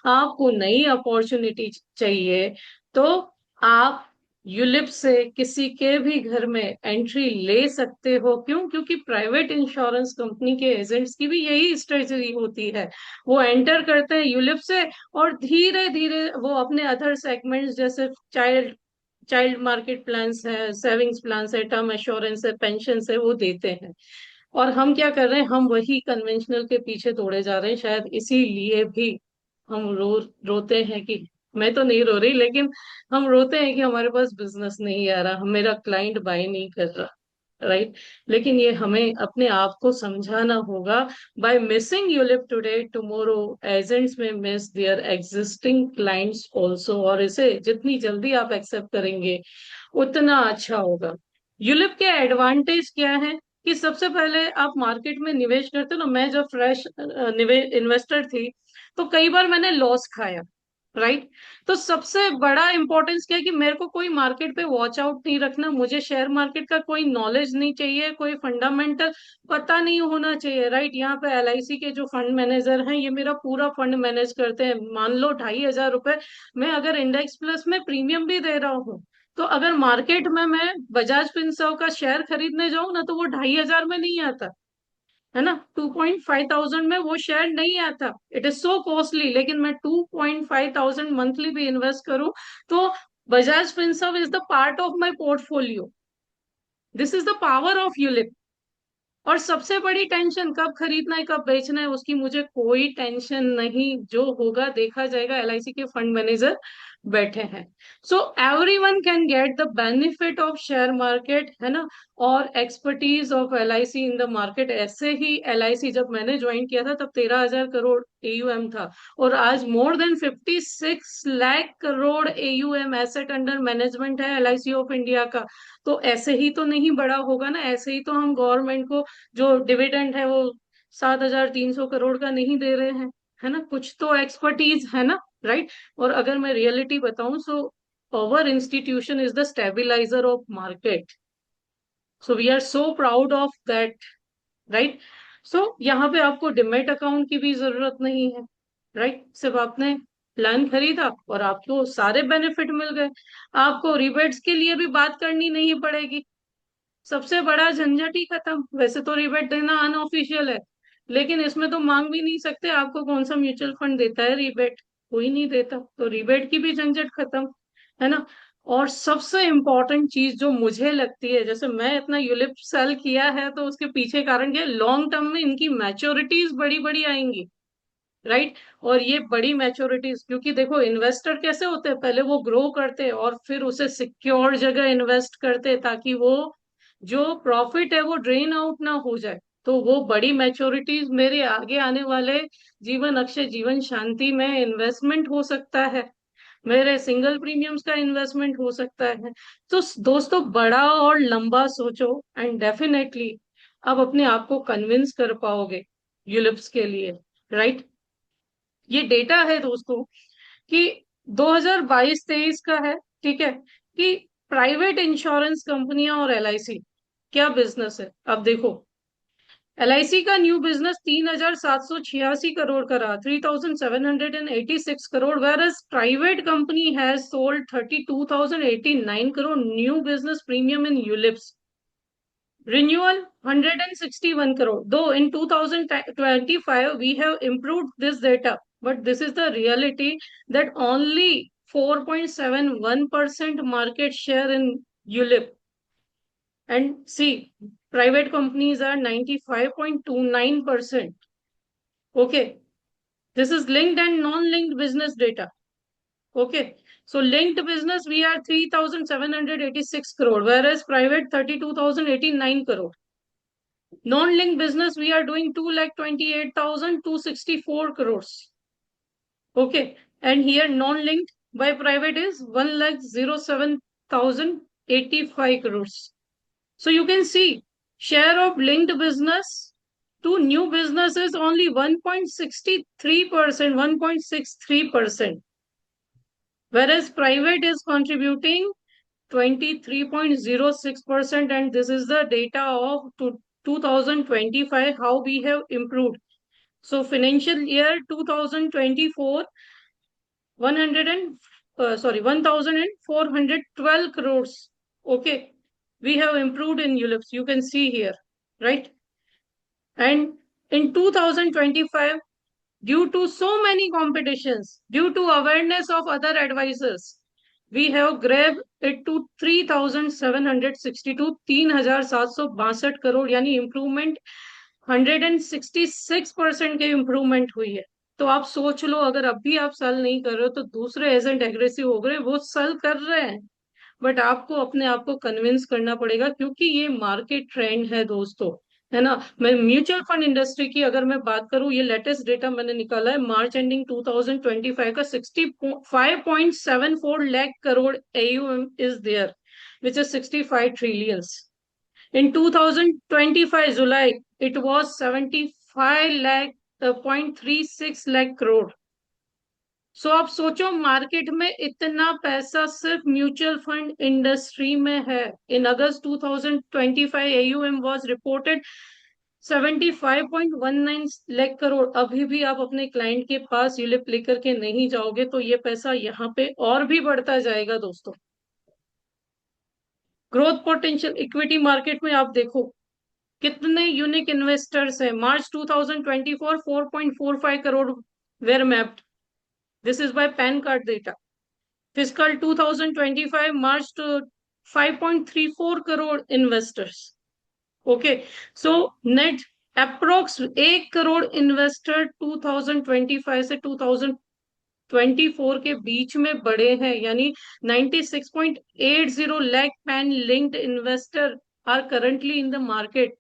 आपको नई अपॉर्चुनिटी चाहिए, तो आप यूलिप से किसी के भी घर में एंट्री ले सकते हो। क्यों? क्योंकि प्राइवेट इंश्योरेंस कंपनी के एजेंट्स की भी यही स्ट्रेटजी होती है। वो एंटर करते हैं यूलिप से और धीरे धीरे वो अपने अदर सेगमेंट्स जैसे चाइल्ड चाइल्ड मार्केट प्लान्स है, सेविंग्स प्लान्स है, टर्म एश्योरेंस है, पेंशन है, वो देते हैं। और हम क्या कर रहे हैं, हम वही कन्वेंशनल के पीछे दौड़े जा रहे हैं। शायद इसीलिए भी हम रोते हैं कि, मैं तो नहीं रो रही, लेकिन हम रोते हैं कि हमारे पास बिजनेस नहीं आ रहा, मेरा क्लाइंट बाय नहीं कर रहा, राइट। लेकिन ये हमें अपने आप को समझाना होगा। By missing ULIP today, tomorrow agents में miss their existing clients also. और इसे जितनी जल्दी आप एक्सेप्ट करेंगे उतना अच्छा होगा। यूलिप के एडवांटेज क्या है कि सबसे पहले आप मार्केट में निवेश करते हो ना, मैं जब फ्रेश इन्वेस्टर थी तो कई बार मैंने लॉस खाया, राइट। तो सबसे बड़ा इंपॉर्टेंस क्या है कि मेरे को कोई मार्केट पे वॉच आउट नहीं रखना, मुझे शेयर मार्केट का कोई नॉलेज नहीं चाहिए, कोई फंडामेंटल पता नहीं होना चाहिए, राइट। यहाँ पे एलआईसी के जो फंड मैनेजर हैं ये मेरा पूरा फंड मैनेज करते हैं। मान लो 2,500 रुपए मैं अगर इंडेक्स प्लस में प्रीमियम भी दे रहा हूँ, तो अगर मार्केट में मैं बजाज फिनसर्व का शेयर खरीदने जाऊं ना, तो वो 2,500 में नहीं आता, है ना। 2,500 में वो शेयर नहीं आता, इट इज सो कॉस्टली। लेकिन मैं 2,500 मंथली भी इन्वेस्ट करूं तो Bajaj Finserv is the part of my portfolio. This is the power of ULIP. और सबसे बड़ी टेंशन, कब खरीदना है कब बेचना है उसकी मुझे कोई टेंशन नहीं, जो होगा देखा जाएगा। एलआईसी के फंड मैनेजर बैठे हैं। So every one can get the benefit of share market, है ना। और expertise of LIC in the market. ऐसे ही एलआईसी जब मैंने ज्वाइन किया था तब 13,000 करोड़ एयूएम था, और आज more than 56 lakh crore AUM asset under management है एलआईसी ऑफ इंडिया का। तो ऐसे ही तो नहीं बड़ा होगा ना, ऐसे ही तो हम गवर्नमेंट को जो डिविडेंड है वो 7,300 करोड़ का नहीं दे रहे हैं, है ना। कुछ तो एक्सपर्टीज है ना, राइट। और अगर मैं रियलिटी बताऊं, सो our institution is the stabilizer of market, so we are so proud of that, right। so यहाँ पे आपको डिमेट अकाउंट की भी जरूरत नहीं है, राइट। सिर्फ आपने प्लान खरीदा और आपको सारे बेनिफिट मिल गए। आपको रिबेट्स के लिए भी बात करनी नहीं पड़ेगी, सबसे बड़ा झंझट ही खत्म। वैसे तो रिबेट देना अनऑफिशियल है, लेकिन इसमें तो मांग भी नहीं सकते आपको कौन सा म्यूचुअल फंड देता है रिबेट। कोई नहीं देता, तो रिबेट की भी झंझट खत्म, है ना। और सबसे इम्पोर्टेंट चीज जो मुझे लगती है, जैसे मैं इतना यूलिप सेल किया है, तो उसके पीछे कारण क्या, लॉन्ग टर्म में इनकी मैच्योरिटीज बड़ी बड़ी आएंगी, राइट। और ये बड़ी मैच्योरिटीज, क्योंकि देखो इन्वेस्टर कैसे होते हैं, पहले वो ग्रो करते हैं और फिर उसे सिक्योर जगह इन्वेस्ट करते हैं, ताकि वो जो प्रॉफिट है वो ड्रेन आउट ना हो जाए। तो वो बड़ी मैच्योरिटीज मेरे आगे आने वाले जीवन अक्षय जीवन शांति में इन्वेस्टमेंट हो सकता है, मेरे सिंगल प्रीमियम्स का इन्वेस्टमेंट हो सकता है। तो दोस्तों बड़ा और लंबा सोचो, एंड डेफिनेटली आप अपने आप को कन्विंस कर पाओगे यूलिप्स के लिए, राइट। ये डेटा है दोस्तों कि 2022-23 का है, ठीक है, कि प्राइवेट इंश्योरेंस कंपनियां और एलआईसी क्या बिजनेस है। अब देखो, एलआईसी का न्यू बिजनेस 3,786 करोड़ का रहा, 3,786 crore, whereas private company has sold 32,089 crore new business premium in ULIPs. Renewal 161 crore. Though in 2025 we have improved this data, but this is the reality that only 4.71% market share in ULIP. And see, private companies are 95.29%. Okay, this is linked and non-linked business data. Okay, so linked business we are 3,786 crore, whereas private 32,089 crore. Non-linked business, we are doing 2,28,264 crores. Okay. And here non-linked by private is 1,07,085 crores. So you can see share of linked business to new business is only 1.63%, 1.63%. Whereas private is contributing 23.06%, and this is the data of 2025, how we have improved. So financial year 2024, 100 and 1,412 crores. Okay, we have improved in ULIPs. You can see here, right? And in 2025, due to so many competitions, due to awareness of other advisors, we have grabbed it to 3,762, 3,762 crore, यानी improvement 166% की improvement हुई है। तो आप सोच लो, अगर अभी आप सेल नहीं कर रहे हो तो दूसरे एजेंट एग्रेसिव हो गए, वो सेल कर रहे हैं, बट आपको अपने आप को कन्विंस करना पड़ेगा, क्योंकि ये मार्केट ट्रेंड है दोस्तों, है ना। मैं म्यूचुअल फंड इंडस्ट्री की अगर मैं बात करूं, ये लेटेस्ट डेटा मैंने निकाला है, मार्च एंडिंग 2025 का 65.74 lakh crore AUM is there, which is 65 trillions. In 2025 July, it was 75 lakh 0.36 lakh crore. सो आप सोचो, मार्केट में इतना पैसा सिर्फ म्यूचुअल फंड इंडस्ट्री में है। इन अगस्त 2025 AUM was reported 75.19 lakh crore. अभी भी आप अपने क्लाइंट के पास यूलिप लेकर के नहीं जाओगे तो ये पैसा यहाँ पे और भी बढ़ता जाएगा दोस्तों। ग्रोथ पोटेंशियल इक्विटी मार्केट में आप देखो कितने यूनिक इन्वेस्टर्स हैं। March 2024 4.45 crore were mapped, this is by PAN card data. Physical 2025 March to 5.34 crore investors. Okay, so net approx 1 crore investor 2025 से 2024 के बीच में बढ़े हैं, यानी 96.80 lakh PAN linked investor are currently in the market,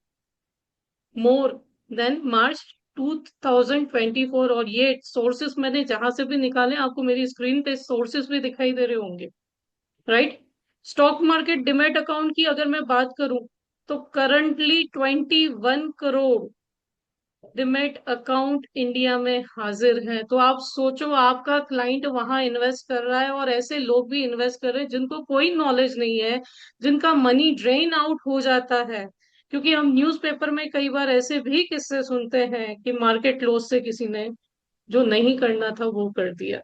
more than March 2024। और ये sources मैंने जहां से भी निकाले, आपको मेरी स्क्रीन पे सोर्सेस भी दिखाई दे रहे होंगे, right. Stock market demat account की अगर मैं बात करूं, तो currently 21 crore demat account India में हाजिर हैं। तो आप सोचो, आपका क्लाइंट वहां इन्वेस्ट कर रहा है और ऐसे लोग भी इन्वेस्ट कर रहे हैं जिनको कोई नॉलेज नहीं है, जिनका मनी ड्रेन आउट हो जाता है। क्योंकि हम न्यूज़पेपर में कई बार ऐसे भी किस्से सुनते हैं कि मार्केट लॉस से किसी ने जो नहीं करना था वो कर दिया,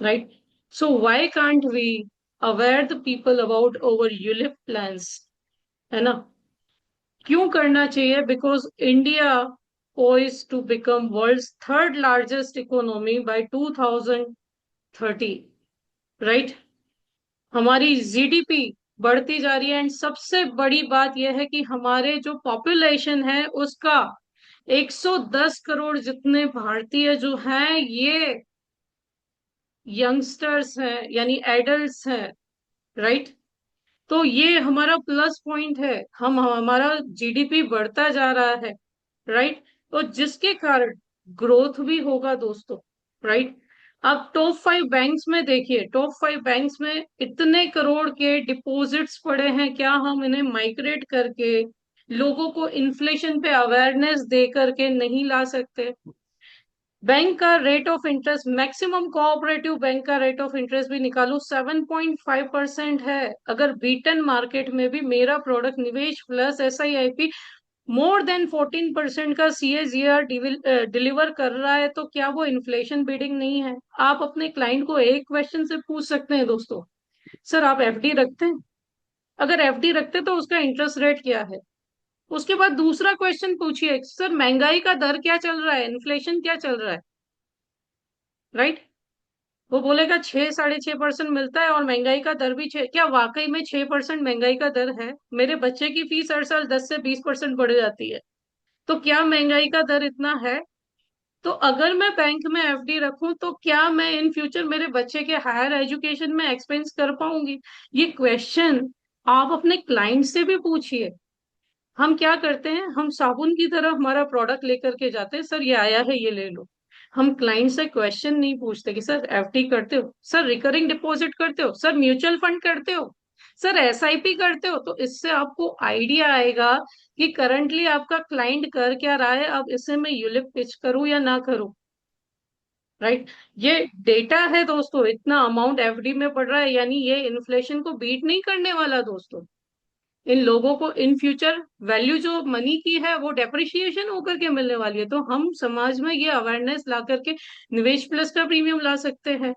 right. So why can't we aware the people about over ULIP plans, है ना? क्यों करना चाहिए? Because India poised to become world's third largest economy by 2030, right? हमारी जीडीपी बढ़ती जा रही है, एंड सबसे बड़ी बात यह है कि हमारे जो पॉपुलेशन है उसका 110 करोड़ जितने भारतीय जो हैं, ये यंगस्टर्स हैं, यानी एडल्ट्स हैं, राइट? तो ये हमारा प्लस पॉइंट है, हम हमारा जीडीपी बढ़ता जा रहा है, राइट? तो जिसके कारण ग्रोथ भी होगा दोस्तों, राइट? अब टॉप 5 बैंक्स में देखिए, टॉप 5 बैंक्स में इतने करोड़ के डिपॉजिट्स पड़े हैं, क्या हम इन्हें माइग्रेट करके लोगों को इन्फ्लेशन पे अवेयरनेस दे करके नहीं ला सकते? बैंक का rate of interest, maximum cooperative bank का रेट ऑफ इंटरेस्ट भी निकालो, 7.5% है। अगर बीटन मार्केट में भी मेरा प्रोडक्ट निवेश प्लस SIIP मोर देन 14% का CAGR डिलीवर कर रहा है, तो क्या वो इन्फ्लेशन बीडिंग नहीं है? आप अपने क्लाइंट को एक क्वेश्चन से पूछ सकते हैं दोस्तों, सर आप FD रखते हैं? अगर FD रखते हैं तो उसका इंटरेस्ट रेट क्या है? उसके बाद दूसरा क्वेश्चन पूछिए, सर महंगाई का दर क्या चल रहा है, इन्फ्लेशन क्या चल रहा है, राइट? वो बोलेगा 6-6.5% मिलता है और महंगाई का दर भी 6। क्या वाकई में 6% महंगाई का दर है? मेरे बच्चे की फीस हर साल 10 से 20% बढ़ जाती है, तो क्या महंगाई का दर इतना है? तो अगर मैं बैंक में FD रखूं तो क्या मैं इन फ्यूचर मेरे बच्चे के हायर एजुकेशन में एक्सपेंस कर पाऊंगी? ये क्वेश्चन आप अपने क्लाइंट से भी पूछिए। हम क्या करते हैं, हम साबुन की तरह हमारा प्रोडक्ट लेकर के जाते हैं, सर ये आया है ये ले लो। हम क्लाइंट से क्वेश्चन नहीं पूछते कि सर FD करते हो, सर रिकरिंग डिपॉजिट करते हो, सर म्यूचुअल फंड करते हो, सर SIP करते हो। तो इससे आपको आइडिया आएगा कि करंटली आपका क्लाइंट कर क्या रहा है, अब इसे मैं यूलिप पिच करूं या ना करूं, राइट? ये डेटा है दोस्तों, इतना अमाउंट FD में पड़ रहा है, यानी ये इन्फ्लेशन को बीट नहीं करने वाला दोस्तों। इन लोगों को इन फ्यूचर वैल्यू जो मनी की है वो डेप्रिशिएशन होकर के मिलने वाली है। तो हम समाज में ये अवेयरनेस ला करके निवेश प्लस का प्रीमियम ला सकते हैं।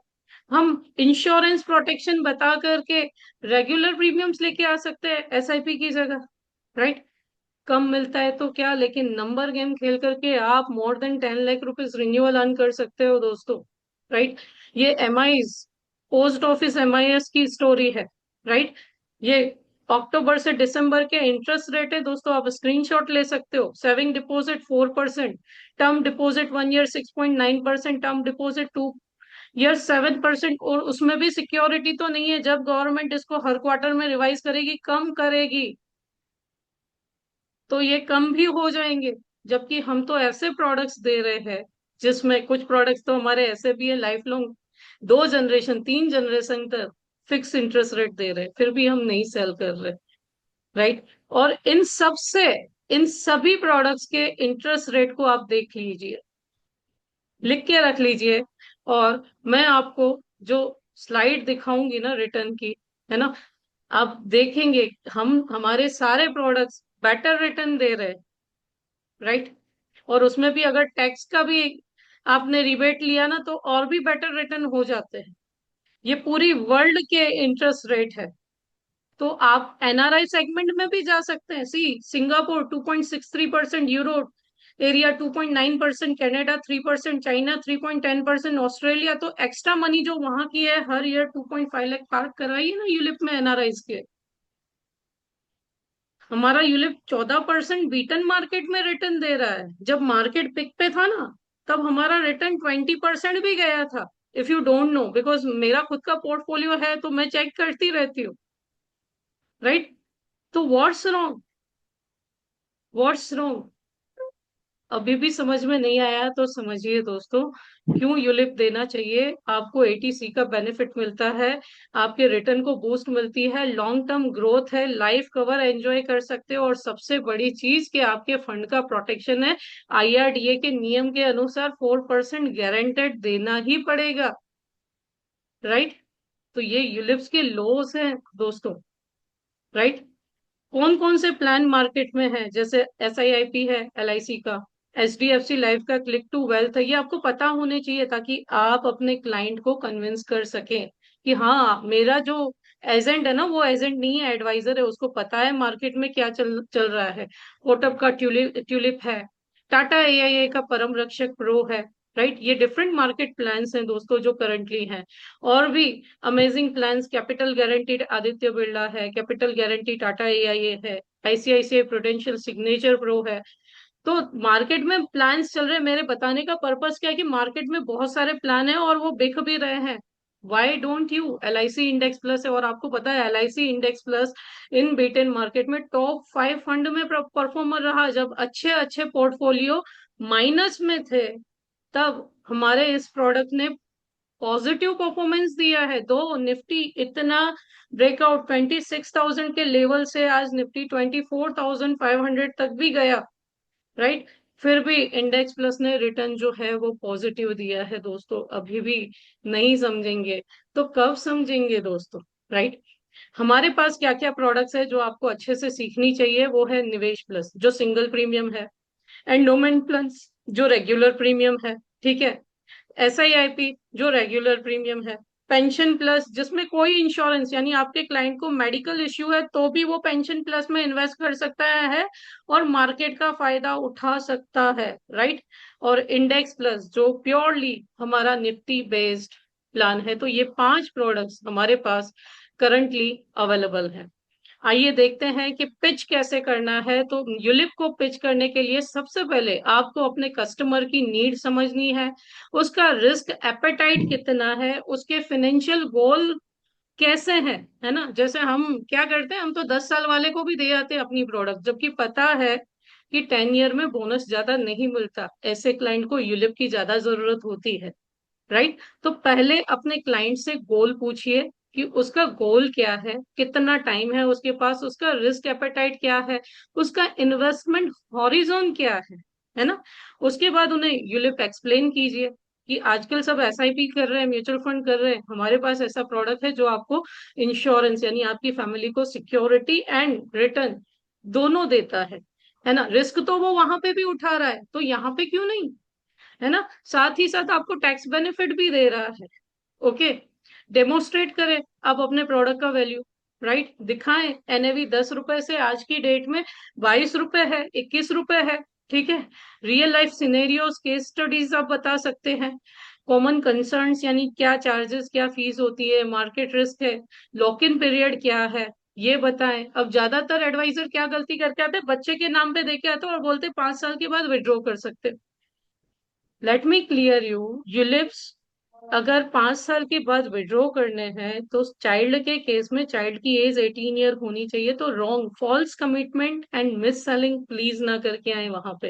हम इंश्योरेंस प्रोटेक्शन बता करके रेगुलर प्रीमियम्स लेके आ सकते हैं SIP की जगह, राइट? कम मिलता है तो क्या, लेकिन नंबर गेम खेल करके आप more than 10 lakh rupees renewal earn कर सकते हो दोस्तों, राइट? ये MIs, पोस्ट ऑफिस MIS की स्टोरी है, राइट? ये अक्टूबर से दिसंबर के इंटरेस्ट रेट है दोस्तों, आप स्क्रीनशॉट ले सकते हो। Saving deposit 4%, term deposit 1 year 6.9%, term deposit 2 year 7%। और उसमें भी सिक्योरिटी तो नहीं है, जब गवर्नमेंट इसको हर क्वार्टर में रिवाइज करेगी, कम करेगी, तो ये कम भी हो जाएंगे। जबकि हम तो ऐसे प्रोडक्ट्स दे रहे हैं जिसमें कुछ प्रोडक्ट्स तो हमारे ऐसे भी है लाइफ लॉन्ग, 2 जनरेशन 3 जनरेशन तक फिक्स इंटरेस्ट रेट दे रहे हैं, फिर भी हम नहीं सेल कर रहे, राइट? और इन सभी प्रोडक्ट्स के इंटरेस्ट रेट को आप देख लीजिए, लिख के रख लीजिए। और मैं आपको जो स्लाइड दिखाऊंगी ना रिटर्न की, है ना, आप देखेंगे हम हमारे सारे प्रोडक्ट्स बेटर रिटर्न दे रहे हैं, राइट? और उसमें भी अगर टैक्स का भी आपने रिबेट लिया ना तो और भी बेटर रिटर्न हो जाते हैं। ये पूरी वर्ल्ड के इंटरेस्ट रेट है। तो आप NRI सेगमेंट में भी जा सकते हैं। See Singapore 2.63%, Europe area 2.9%, Canada 3%, China 3.10%, Australia तो एक्स्ट्रा मनी जो वहां की है हर ईयर 2.5 लाख पार्क कराइए ना यूलिप में NRI के। हमारा यूलिप 14% बीटन मार्केट में रिटर्न दे रहा है। जब मार्केट पिक पे था ना, तब हमारा रिटर्न 20% भी गया था। If you don't know, because मेरा खुद का पोर्टफोलियो है तो मैं चेक करती रहती हूँ, राइट? तो व्हाट्स रॉन्ग, व्हाट्स रॉन्ग? अभी भी समझ में नहीं आया तो समझिए दोस्तों, क्यों यूलिप देना चाहिए। आपको ATC का बेनिफिट मिलता है, आपके रिटर्न को बूस्ट मिलती है, लॉन्ग टर्म ग्रोथ है, लाइफ कवर एंजॉय कर सकते हो, और सबसे बड़ी चीज कि आपके फंड का प्रोटेक्शन है। IRDA के नियम के अनुसार 4% गारंटेड देना ही पड़ेगा, राइट? तो ये यूलिप्स के लॉस हैं दोस्तों, राइट? कौन कौन से प्लान मार्केट में है, जैसे SIIP है LIC का, HDFC लाइफ का क्लिक टू वेल्थ है, ये आपको पता होने चाहिए ताकि आप अपने क्लाइंट को कन्विंस कर सकें कि हाँ मेरा जो एजेंट है ना, वो एजेंट नहीं है, एडवाइजर है, उसको पता है मार्केट में क्या चल चल रहा है। कोटक का ट्यूलिप है, टाटा एआईए का परम रक्षक प्रो है। राइट, ये डिफरेंट मार्केट प्लान्स हैं दोस्तों जो करंटली हैं। और भी amazing plans, capital guaranteed Aditya Birla है, कैपिटल गारंटी टाटा एआईए है, आईसीआईसीआई प्रूडेंशियल सिग्नेचर प्रो है। तो मार्केट में प्लान्स चल रहे हैं। मेरे बताने का पर्पस क्या है कि मार्केट में बहुत सारे प्लान हैं और वो बिक भी रहे हैं। Why don't you, LIC index plus है, और आपको पता है एलआईसी इंडेक्स प्लस इन बीटेन मार्केट में टॉप 5 फंड में परफॉर्मर रहा। जब अच्छे अच्छे पोर्टफोलियो माइनस में थे, तब हमारे इस प्रोडक्ट ने पॉजिटिव परफॉर्मेंस दिया है। दो निफ्टी इतना ब्रेकआउट 26,000 के लेवल से आज निफ्टी 24,500 तक भी गया। राइट, फिर भी इंडेक्स प्लस ने रिटर्न जो है वो पॉजिटिव दिया है दोस्तों। अभी भी नहीं समझेंगे तो कब समझेंगे दोस्तों। राइट, हमारे पास क्या क्या प्रोडक्ट्स है जो आपको अच्छे से सीखनी चाहिए, वो है निवेश प्लस जो सिंगल प्रीमियम है, एंडोमेंट प्लस जो रेगुलर प्रीमियम है, ठीक है, एसआईआईपी जो रेगुलर प्रीमियम है, पेंशन प्लस जिसमें कोई इंश्योरेंस यानी आपके क्लाइंट को मेडिकल इश्यू है तो भी वो पेंशन प्लस में इन्वेस्ट कर सकता है और मार्केट का फायदा उठा सकता है। राइट, और इंडेक्स प्लस जो प्योरली हमारा निफ्टी बेस्ड प्लान है। तो ये 5 प्रोडक्ट्स हमारे पास करंटली अवेलेबल है। आइए देखते हैं कि पिच कैसे करना है। तो यूलिप को पिच करने के लिए सबसे पहले आपको अपने कस्टमर की नीड समझनी है, उसका रिस्क एपेटाइट कितना है, उसके फाइनेंशियल गोल कैसे हैं, है ना। जैसे हम क्या करते हैं, हम तो 10 साल वाले को भी दे आते हैं अपनी प्रोडक्ट, जबकि पता है कि 10 ईयर में बोनस ज्यादा नहीं मिलता। ऐसे क्लाइंट को यूलिप की ज्यादा जरूरत होती है। राइट, तो पहले अपने क्लाइंट से गोल पूछिए कि उसका गोल क्या है, कितना टाइम है उसके पास, उसका रिस्क एपेटाइट क्या है, उसका इन्वेस्टमेंट हॉरिजॉन क्या है ना। उसके बाद उन्हें यूलिप एक्सप्लेन कीजिए कि आजकल सब एसआईपी कर रहे हैं, म्यूचुअल फंड कर रहे हैं, हमारे पास ऐसा प्रोडक्ट है जो आपको इंश्योरेंस यानी आपकी फैमिली को सिक्योरिटी एंड रिटर्न दोनों देता है ना। रिस्क तो वो वहां पे भी उठा रहा है, तो यहाँ पे क्यों नहीं, है ना। साथ ही साथ आपको टैक्स बेनिफिट भी दे रहा है। ओके, डेमोस्ट्रेट करें आप अपने प्रोडक्ट का वैल्यू। राइट, दिखाएं एनएवी 10 रुपए से आज की डेट में 22 रुपए है, 21 रुपए है। ठीक है, real life scenarios case studies आप बता सकते हैं। कॉमन कंसर्न्स यानी क्या चार्जेस क्या फीस होती है, मार्केट रिस्क है, लॉक इन पीरियड क्या है, ये बताएं। अब ज्यादातर एडवाइजर क्या गलती करके आते हैं, बच्चे के नाम पे देके आते हैं और बोलते 5 साल के बाद विड्रॉ कर सकते हैं। Let me clear you, ULIPs अगर 5 साल के बाद विड्रॉ करने हैं तो चाइल्ड के केस में चाइल्ड की एज 18 ईयर होनी चाहिए। तो wrong false commitment and mis selling please ना करके आए वहां पे।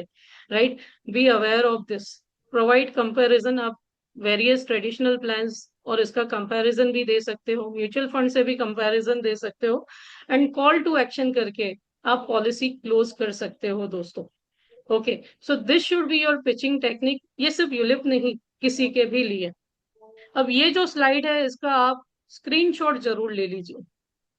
Right, be aware of this. Provide comparison, आप वेरियस ट्रेडिशनल प्लान्स और इसका कंपैरिजन भी दे सकते हो, म्यूचुअल फंड से भी कंपैरिजन दे सकते हो, एंड कॉल टू एक्शन करके आप पॉलिसी क्लोज कर सकते हो दोस्तों। Okay, so this should be your pitching technique. ये सिर्फ यूलिप नहीं, किसी के भी लिए। अब ये जो स्लाइड है इसका आप स्क्रीनशॉट जरूर ले लीजिए।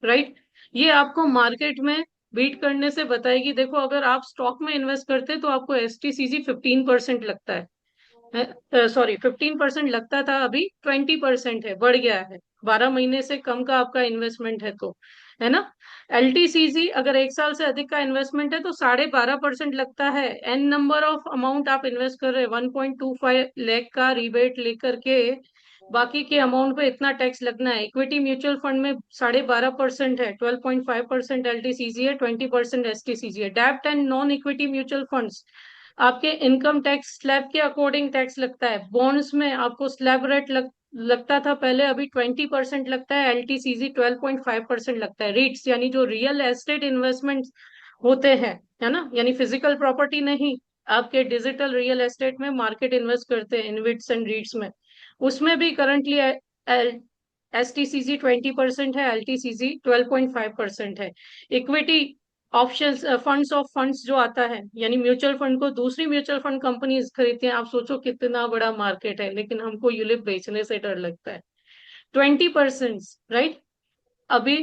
राइट, ये आपको मार्केट में बीट करने से बताएगी। देखो, अगर आप स्टॉक में इन्वेस्ट करते हैं तो आपको एसटीसीजी 15% लगता है, सॉरी 15% लगता था, अभी 20% है, बढ़ गया है। 12 महीने से कम का आपका इन्वेस्टमेंट है तो, है ना। एलटीसीजी अगर 1 साल से अधिक का इन्वेस्टमेंट है तो 12.5% लगता है। एन नंबर ऑफ अमाउंट आप इन्वेस्ट कर रहे हैं, 1.25 लाख का रिबेट लेकर के बाकी के अमाउंट पे इतना टैक्स लगना है। इक्विटी म्यूचुअल फंड में 12.5% है, 12.5% एलटीसीजी है, 20% एसटीसीजी है। डेब्ट and non equity mutual funds आपके इनकम टैक्स स्लैब के अकॉर्डिंग टैक्स लगता है। बॉन्ड्स में आपको स्लैब रेट लगता था पहले, अभी 20% लगता है, एलटीसीजी 12.5% लगता है। रीट्स यानी जो रियल एस्टेट इन्वेस्टमेंट होते हैं, है ना, यानी फिजिकल प्रॉपर्टी नहीं, आपके डिजिटल रियल एस्टेट में मार्केट इन्वेस्ट करते हैं इनविट्स एंड रीट्स में, उसमें भी करंटली एसटीसीजी 20% है, एलटीसीजी 12.5% है। Equity options funds of funds जो आता है, यानी म्यूचुअल फंड को दूसरी म्यूचुअल फंड कंपनीज खरीदती हैं। आप सोचो कितना बड़ा मार्केट है, लेकिन हमको यूलिप बेचने से डर लगता है। 20%, राइट, अभी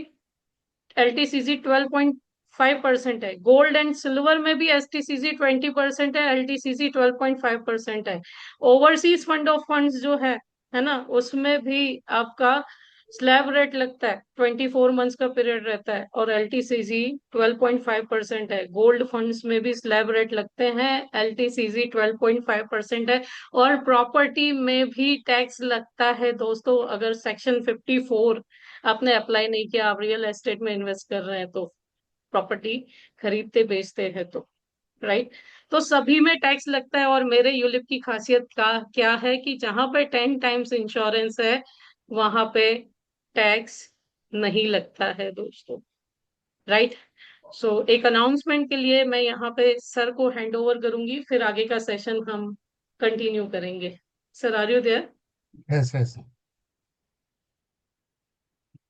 एलटीसीजी 12.5% है। गोल्ड एंड सिल्वर में भी एसटीसीजी 20% है, एलटीसीजी 12.5% है। ओवरसीज फंड ऑफ फंड्स जो है ना, उसमें भी आपका स्लैब रेट लगता है, 24 मंथ्स का पीरियड रहता है, और एलटीसीजी 12.5% है। गोल्ड फंड्स में भी स्लैब रेट लगते हैं, एलटीसीजी 12.5% है। और प्रॉपर्टी में भी टैक्स लगता है दोस्तों, अगर सेक्शन 54 आपने अप्लाई नहीं किया, आप रियल एस्टेट में इन्वेस्ट कर रहे हैं तो, प्रॉपर्टी खरीदते बेचते हैं तो, राइट। तो सभी में टैक्स लगता है। और मेरे यूलिप की खासियत का क्या है कि जहां पे 10 टाइम्स इंश्योरेंस है, वहां पे टैक्स नहीं लगता है दोस्तों, राइट। सो एक अनाउंसमेंट के लिए मैं यहाँ पे सर को हैंड ओवर करूंगी, फिर आगे का सेशन हम कंटिन्यू करेंगे। Sir, are you there? ऐसे ऐसे।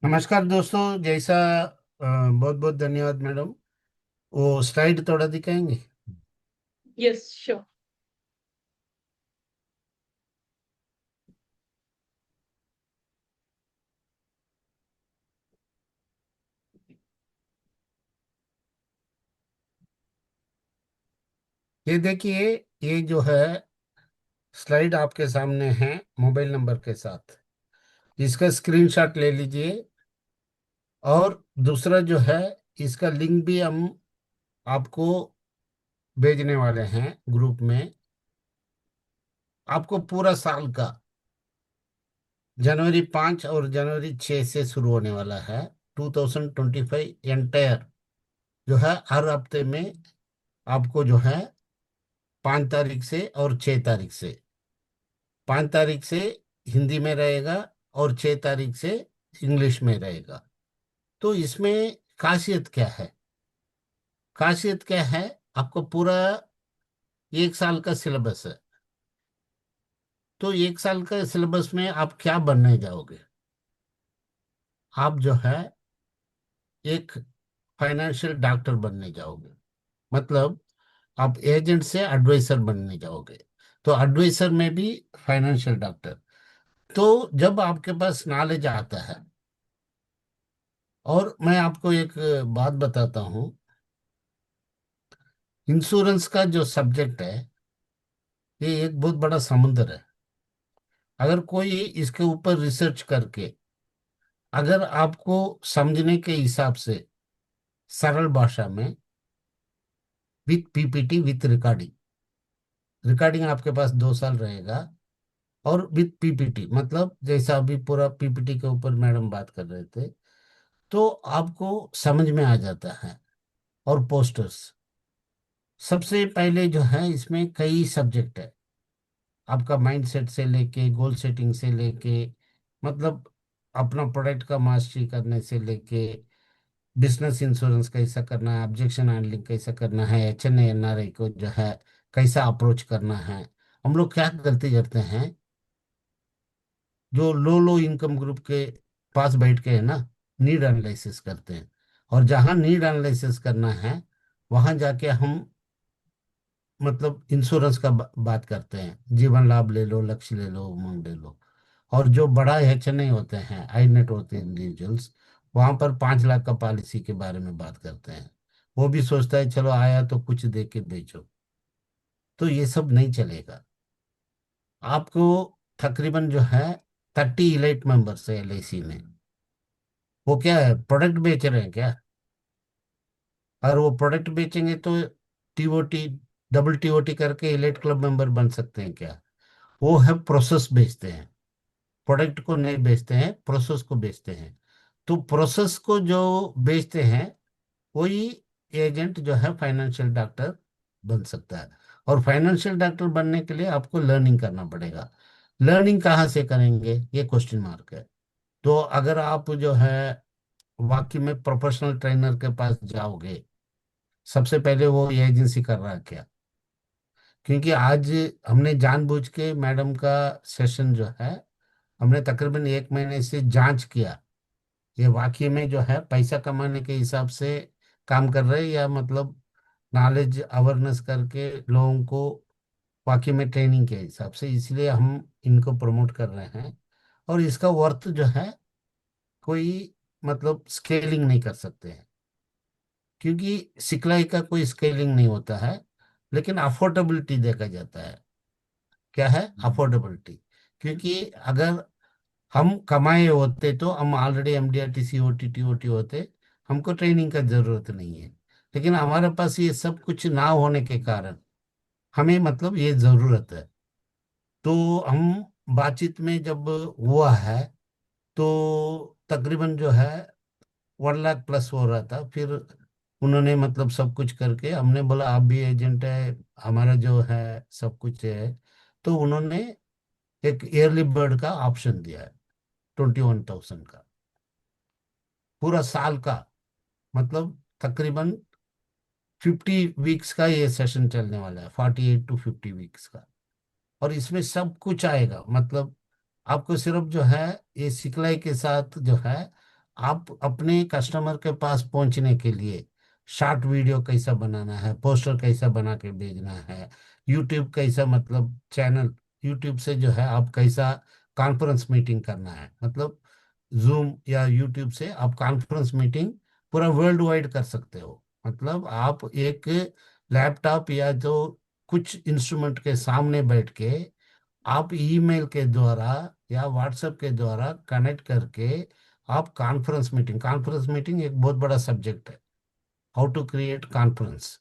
नमस्कार दोस्तों, जैसा बहुत बहुत धन्यवाद मैडम। वो स्लाइड थोड़ा दिखाएंगे। Yes, sure. ये देखिए, ये जो है स्लाइड आपके सामने है मोबाइल नंबर के साथ। इसका स्क्रीनशॉट ले लीजिए। और दूसरा जो है, इसका लिंक भी हम आपको भेजने वाले हैं ग्रुप में। आपको पूरा साल का जनवरी 5 और जनवरी 6 से शुरू होने वाला है 2025 एंटायर, जो है हर हफ्ते में आपको जो है 5 तारीख से और 6 तारीख से, 5 तारीख से हिंदी में रहेगा और 6 तारीख से इंग्लिश में रहेगा। तो इसमें खासियत क्या है? खासियत क्या है? आपको पूरा 1 साल का सिलेबस है। तो 1 साल का सिलेबस में आप क्या बनने जाओगे? आप जो है एक फाइनेंशियल डॉक्टर बनने जाओगे। मतलब आप एजेंट से एडवाइजर बनने जाओगे। तो एडवाइजर में भी फाइनेंशियल डॉक्टर। तो जब आपके पास नॉलेज आता है, और मैं आपको एक बात बताता हूँ, इंश्योरेंस का जो सब्जेक्ट है, ये एक बहुत बड़ा समुंदर है। अगर कोई इसके ऊपर रिसर्च करके, अगर आपको समझने के हिसाब से सरल भाषा में, with PPT with recording, recording आपके पास 2 साल रहेगा, और विथ पीपीटी मतलब जैसा अभी पूरा पीपीटी के ऊपर मैडम बात कर रहे थे, तो आपको समझ में आ जाता है। और पोस्टर्स, सबसे पहले जो है इसमें कई सब्जेक्ट है। आपका माइंड सेट से लेके गोल सेटिंग से लेके, मतलब अपना प्रोडक्ट का मास्टरी करने से लेके, बिजनेस इंश्योरेंस कैसा करना है, ऑब्जेक्शन हैंडलिंग कैसा करना है, HNA NRI को जो है कैसा अप्रोच करना है। हम लोग क्या गलती करते हैं, जो लो लो इनकम ग्रुप के पास बैठ के है ना, नीड एनालिसिस करते हैं। और जहां नीड एनालिसिस करना है, वहां जाके हम मतलब इंश्योरेंस का बात करते हैं। जीवन लाभ ले लो, लक्ष्य ले लो, उमंग ले लो। और जो बड़ा HNA होते हैं, हाई नेट होते हैं इंडिविजुअल्स, वहां पर 5 लाख का पॉलिसी के बारे में बात करते हैं। वो भी सोचता है चलो आया तो कुछ दे के बेचो। तो ये सब नहीं चलेगा। आपको तकरीबन जो है 30 इलाइट मेंबर्स है LIC में। वो क्या है, प्रोडक्ट बेच रहे हैं क्या? और वो प्रोडक्ट बेचेंगे तो TOT, डबल TOT करके इलाइट क्लब मेंबर बन सकते हैं क्या? वो है प्रोसेस बेचते हैं। प्रोडक्ट को नहीं बेचते हैं, प्रोसेस को बेचते हैं। तो प्रोसेस को जो बेचते हैं, वही एजेंट जो है फाइनेंशियल डॉक्टर बन सकता है। और फाइनेंशियल डॉक्टर बनने के लिए आपको लर्निंग करना पड़ेगा। लर्निंग कहाँ से करेंगे, ये क्वेश्चन मार्क है। तो अगर आप जो है वाकई में प्रोफेशनल ट्रेनर के पास जाओगे, सबसे पहले वो एजेंसी कर रहा है क्या? क्योंकि आज हमने जानबूझ के मैडम का सेशन जो है, हमने तकरीबन 1 महीने से जांच किया, ये वाकई में जो है पैसा कमाने के हिसाब से काम कर रहे हैं, या मतलब नॉलेज अवेयरनेस करके लोगों को वाकई में ट्रेनिंग के हिसाब से। इसलिए हम इनको प्रमोट कर रहे हैं। और इसका वर्थ जो है कोई मतलब स्केलिंग नहीं कर सकते हैं, क्योंकि सिखलाई का कोई स्केलिंग नहीं होता है। लेकिन अफोर्डेबिलिटी देखा जाता है। क्या है अफोर्डेबिलिटी? क्योंकि अगर हम कमाए होते तो हम ऑलरेडी एमडीआरटी सीओटी टीओटी होते, हमको ट्रेनिंग का जरूरत नहीं है। लेकिन हमारे पास ये सब कुछ ना होने के कारण हमें मतलब ये जरूरत है। तो हम बातचीत में जब हुआ है तो तकरीबन जो है 1 लाख प्लस हो रहा था। फिर उन्होंने मतलब सब कुछ करके, हमने बोला आप भी एजेंट है, हमारा जो है सब कुछ है। तो उन्होंने एक ईयरली बर्ड का ऑप्शन दिया है, 21,000 का, पूरा साल का। मतलब तकरीबन 50 वीक्स का ये सेशन चलने वाला है, 48 to 50 वीक्स का। और इसमें सब कुछ आएगा। मतलब आपको सिर्फ जो है ये सिखलाई के साथ जो है, आप अपने कस्टमर के पास पहुंचने के लिए शॉर्ट वीडियो कैसा बनाना है, पोस्टर कैसा बना के भेजना है, यूट्यूब कैसा मतलब चैनल, यूट्यूब से जो है आप कैसा कॉन्फ्रेंस मीटिंग करना है। मतलब जूम या यूट्यूब से आप कॉन्फ्रेंस मीटिंग पूरा वर्ल्ड वाइड कर सकते हो। मतलब आप एक लैपटॉप या जो कुछ इंस्ट्रूमेंट के सामने बैठ के आप ईमेल के द्वारा या व्हाट्सएप के द्वारा कनेक्ट करके आप कॉन्फ्रेंस मीटिंग एक बहुत बड़ा सब्जेक्ट है। How to create conference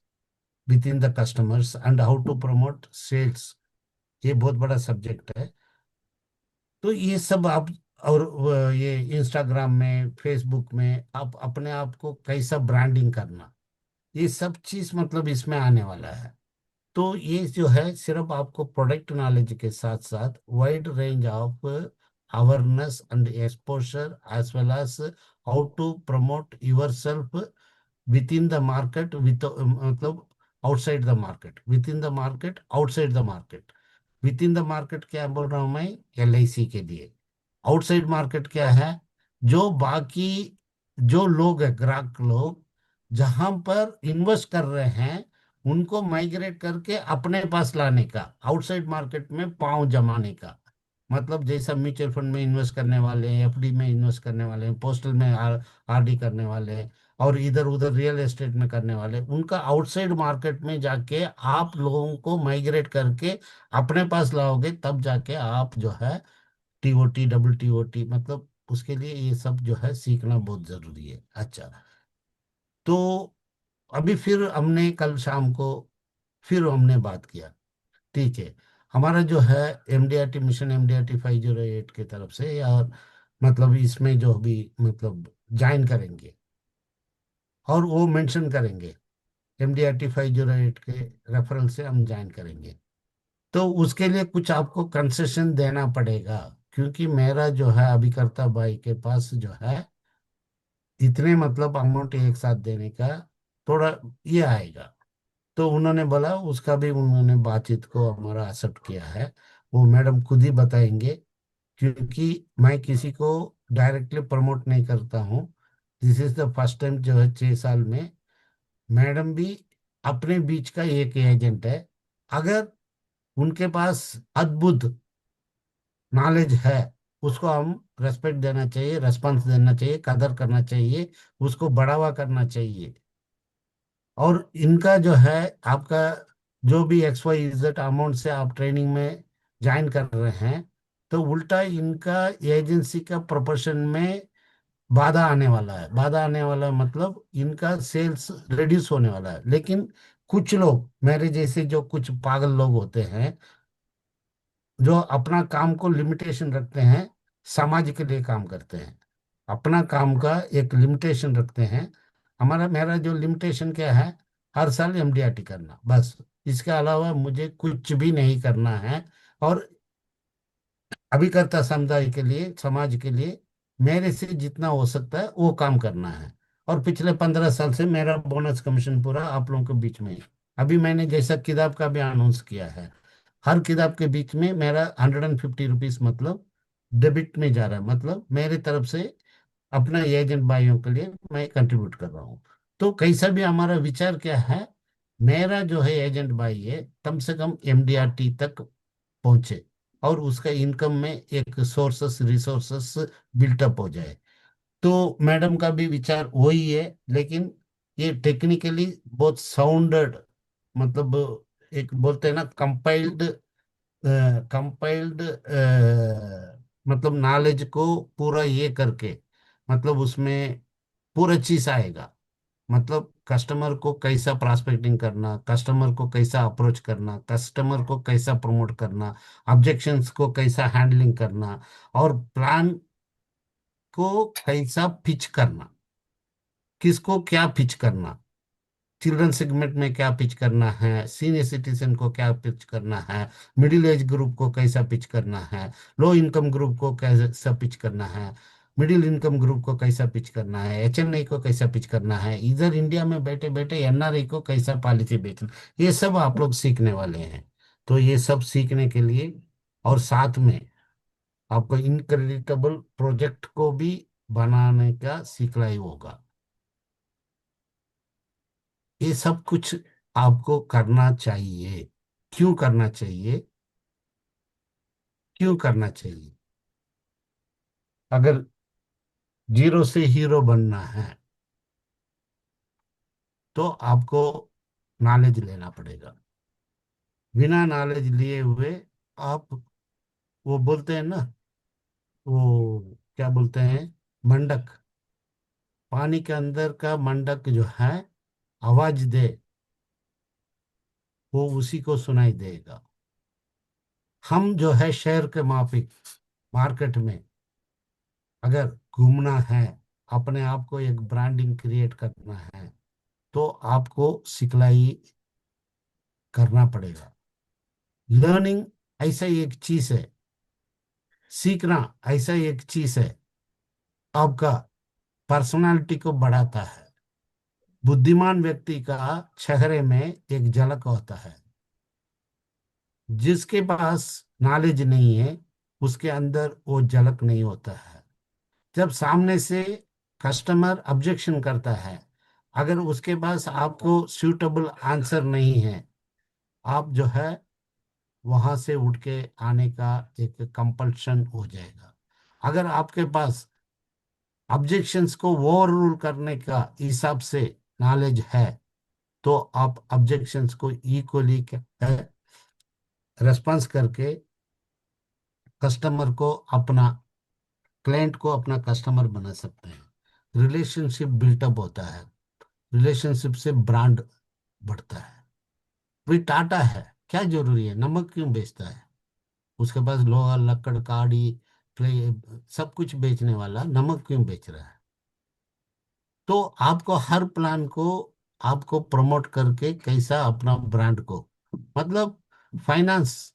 with in the customers and how to promote sales, ये बहुत बड़ा सब्जेक्ट है। तो ये सब आप, और ये इंस्टाग्राम में फेसबुक में आप अपने आप को कैसा ब्रांडिंग करना, ये सब चीज मतलब इसमें आने वाला है। तो ये जो है सिर्फ आपको प्रोडक्ट नॉलेज के साथ साथ wide range of awareness and exposure as well as how to promote yourself with in the market, with मतलब outside the market, with in the market, outside the market. With in the market क्या बोल रहा हूँ मैं, LIC के लिए। Outside market क्या है, जो बाकी जो लोग है, ग्राहक लोग जहां पर इन्वेस्ट कर रहे हैं, उनको माइग्रेट करके अपने पास लाने का, आउटसाइड मार्केट में पांव जमाने का। मतलब जैसा म्यूचुअल फंड में इन्वेस्ट करने वाले हैं, एफडी में इन्वेस्ट करने वाले हैं, पोस्टल में आरडी करने वाले हैं, और इधर उधर रियल एस्टेट में करने वाले हैं, उनका आउटसाइड मार्केट में जाके आप लोगों को माइग्रेट करके अपने पास लाओगे, तब जाके आप जो है टीओटी डबल टीओटी, मतलब उसके लिए ये सब जो है सीखना बहुत जरूरी है। अच्छा, तो अभी फिर हमने कल शाम को फिर हमने बात किया। ठीक है, हमारा जो है एमडीआरटी मिशन, एमडीआरटी 508 की तरफ से, या मतलब इसमें जो भी मतलब ज्वाइन करेंगे और वो मेंशन करेंगे एमडीआरटी 508 के रेफरल से हम ज्वाइन करेंगे, तो उसके लिए कुछ आपको कंसेशन देना पड़ेगा। क्योंकि मेरा जो है अभिकर्ता भाई के पास जो है इतने मतलब अमाउंट एक साथ देने का थोड़ा ये आएगा। तो उन्होंने बोला उसका भी उन्होंने बातचीत को हमारा एक्सेप्ट किया है। वो मैडम खुद ही बताएंगे, क्योंकि मैं किसी को डायरेक्टली प्रमोट नहीं करता हूँ। This is the first time जो है 6 साल में। मैडम भी अपने बीच का एक एजेंट है। अगर उनके पास अद्भुत नॉलेज है, उसको हम रेस्पेक्ट देना चाहिए, रेस्पॉन्स देना चाहिए, कदर करना चाहिए, उसको बढ़ावा करना चाहिए। और इनका जो है आपका जो भी एक्स वाई इज्जत अमाउंट से आप ट्रेनिंग में ज्वाइन कर रहे हैं, तो उल्टा इनका एजेंसी का प्रोपोर्शन में बाधा आने वाला है। बाधा आने वाला है मतलब इनका सेल्स रिड्यूस होने वाला है। लेकिन कुछ लोग मेरे जैसे जो कुछ पागल लोग होते हैं, जो अपना काम को लिमिटेशन रखते हैं, समाज के लिए काम करते हैं, अपना काम का एक लिमिटेशन रखते हैं। हमारा मेरा जो लिमिटेशन क्या है, हर साल एमडीआरटी करना बस, इसके अलावा मुझे कुछ भी नहीं करना है। और अभिकर्ता समुदाय के लिए, समाज के लिए मेरे से जितना हो सकता है वो काम करना है। और पिछले 15 साल से मेरा बोनस कमीशन पूरा आप लोगों के बीच में है। अभी मैंने जैसा किताब का भी अनाउंस किया है, हर किताब के बीच में मेरा 150 रुपीज मतलब डेबिट में जा रहा है। मतलब मेरे तरफ से अपना एजेंट भाइयों के लिए मैं कंट्रीब्यूट कर रहा हूँ। तो कैसा भी हमारा विचार क्या है, मेरा जो है एजेंट भाई है कम से कम एमडीआरटी तक पहुंचे, और उसका इनकम में एक सोर्सेस रिसोर्सेस बिल्टअप हो जाए। तो मैडम का भी विचार वही है। लेकिन ये टेक्निकली बहुत साउंडेड, मतलब एक बोलते हैं ना कंपाइल्ड, कंपाइल्ड मतलब नॉलेज को पूरा ये करके, मतलब उसमें पूरा चीज आएगा। मतलब कस्टमर को कैसा प्रोस्पेक्टिंग करना, कस्टमर को कैसा अप्रोच करना, कस्टमर को कैसा प्रमोट करना, ऑब्जेक्शंस को कैसा हैंडलिंग करना, और प्लान को कैसा पिच करना, किसको क्या पिच करना, चिल्ड्रन सेगमेंट में क्या पिच करना है, सीनियर सिटीजन को क्या पिच करना है, मिडिल एज ग्रुप को कैसा पिच करना है, लो इनकम ग्रुप को कैसा पिच करना है, मिडिल इनकम ग्रुप को कैसा पिच करना है, एचएनआई को कैसा पिच करना है, इधर इंडिया में बैठे बैठे एनआरआई को कैसा पॉलिसी बेचना, ये सब आप लोग सीखने वाले हैं। तो ये सब सीखने के लिए, और साथ में आपको इनक्रेडिटेबल प्रोजेक्ट को भी बनाने का सिखलाई होगा। ये सब कुछ आपको करना चाहिए। क्यों करना चाहिए? क्यों करना चाहिए? अगर जीरो से हीरो बनना है तो आपको नॉलेज लेना पड़ेगा। बिना नॉलेज लिए हुए आप, वो बोलते हैं ना, वो क्या बोलते हैं, मंडक, पानी के अंदर का मंडक जो है, आवाज दे, वो उसी को सुनाई देगा। हम जो है शहर के माफिक, मार्केट में अगर घूमना है, अपने आप को एक ब्रांडिंग क्रिएट करना है, तो आपको सिखलाई करना पड़ेगा। लर्निंग ऐसा एक चीज है, सीखना ऐसा एक चीज है, आपका पर्सनालिटी को बढ़ाता है। बुद्धिमान व्यक्ति का चेहरे में एक झलक होता है, जिसके पास नॉलेज नहीं है उसके अंदर वो झलक नहीं होता है। जब सामने से कस्टमर ऑब्जेक्शन करता है, अगर उसके पास आपको सूटेबल आंसर नहीं है, आप जो है वहां से उठ के आने का एक कंपल्शन हो जाएगा। अगर आपके पास ऑब्जेक्शंस को ओवर रूल करने का हिसाब से नॉलेज है, तो आप ऑब्जेक्शंस को इक्वली रेस्पॉन्स करके कस्टमर को अपना, क्लाइंट को अपना कस्टमर बना सकते हैं। रिलेशनशिप बिल्टअप होता है, रिलेशनशिप से ब्रांड बढ़ता है। भाई टाटा है, क्या जरूरी है, नमक क्यों बेचता है? उसके पास लोहा लक्कड़ काड़ी सब कुछ बेचने वाला नमक क्यों बेच रहा है? तो आपको हर प्लान को आपको प्रमोट करके कैसा अपना ब्रांड को, मतलब फाइनेंस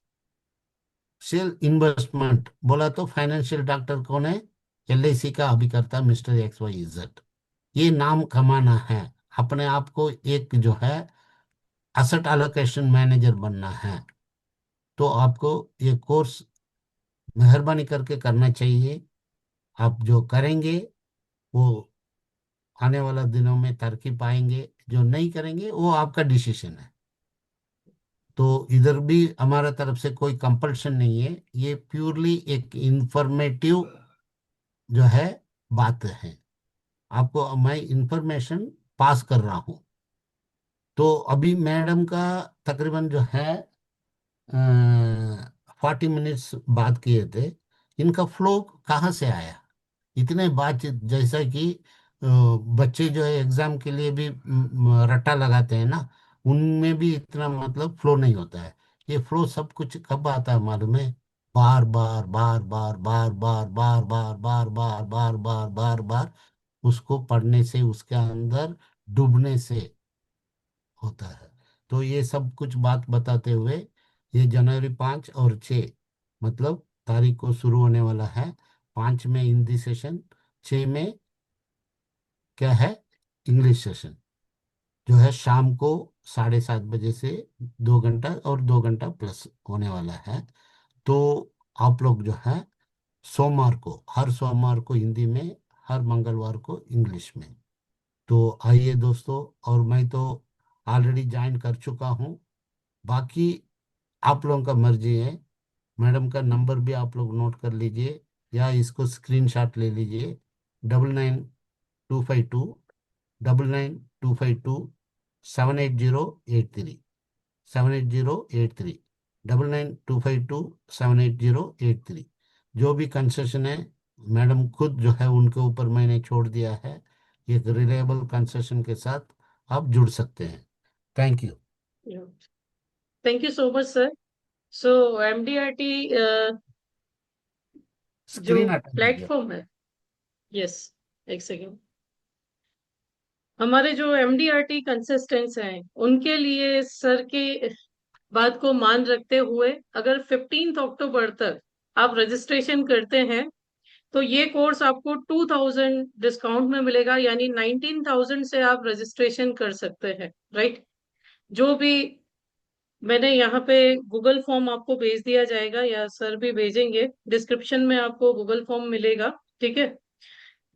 सेल इन्वेस्टमेंट बोला तो फाइनेंशियल डॉक्टर कौन है? एलआईसी का अभिकर्ता मिस्टर एक्स वाई इजेड। ये नाम कमाना है, अपने आप को एक जो है एसेट एलोकेशन मैनेजर बनना है, तो आपको ये कोर्स मेहरबानी करके करना चाहिए। आप जो करेंगे वो आने वाला दिनों में तरक्की पाएंगे, जो नहीं करेंगे वो आपका डिसीजन है। तो इधर भी हमारा तरफ से कोई कंपल्शन नहीं है, ये प्योरली एक इंफॉर्मेटिव जो है बात है। आपको मैं इंफॉर्मेशन पास कर रहा हूँ। तो अभी मैडम का तकरीबन जो है 40 मिनट्स बात किए थे। इनका फ्लो कहाँ से आया? इतने बातचीत जैसा कि बच्चे जो है एग्जाम के लिए भी रट्टा लगाते हैं ना, उनमें भी इतना मतलब फ्लो नहीं होता है। ये फ्लो सब कुछ कब आता है मालूम है? बार बार बार बार बार बार बार बार बार बार बार बार बार बार उसको पढ़ने से, उसके अंदर डूबने से होता है। तो ये सब कुछ बात बताते हुए, ये जनवरी 5 और 6 मतलब तारीख को शुरू होने वाला है। 5 में हिंदी सेशन, 6 में क्या है, इंग्लिश सेशन, जो है शाम को 7:30 बजे से 2 घंटा और 2 घंटा प्लस होने वाला है। तो आप लोग जो है सोमवार को, हर सोमवार को हिंदी में, हर मंगलवार को इंग्लिश में। तो आइए दोस्तों, और मैं तो ऑलरेडी ज्वाइन कर चुका हूँ। बाकी आप लोगों का मर्जी है। मैडम का नंबर भी आप लोग नोट कर लीजिए, या इसको स्क्रीनशॉट ले लीजिए। 9925278083, 78083, 9925278083। जो भी कंसेशन है, मैडम खुद जो है उनके ऊपर मैंने छोड़ दिया है। एक रिलायबल कंसेशन के साथ आप जुड़ सकते हैं। Thank you. Thank you so much sir. So MDRT जो स्क्रीन हटा दीजिए। प्लेटफॉर्म है, यस, एक सेकेंड। हमारे जो एमडीआरटी कंसिस्टेंट्स हैं उनके लिए सर के बात को मान रखते हुए, अगर 15 अक्टूबर तक आप रजिस्ट्रेशन करते हैं तो ये कोर्स आपको 2000 डिस्काउंट में मिलेगा, यानी 19,000 से आप रजिस्ट्रेशन कर सकते हैं, राइट। जो भी मैंने यहाँ पे गूगल फॉर्म आपको भेज दिया जाएगा, या सर भी भेजेंगे, डिस्क्रिप्शन में आपको गूगल फॉर्म मिलेगा, ठीक है।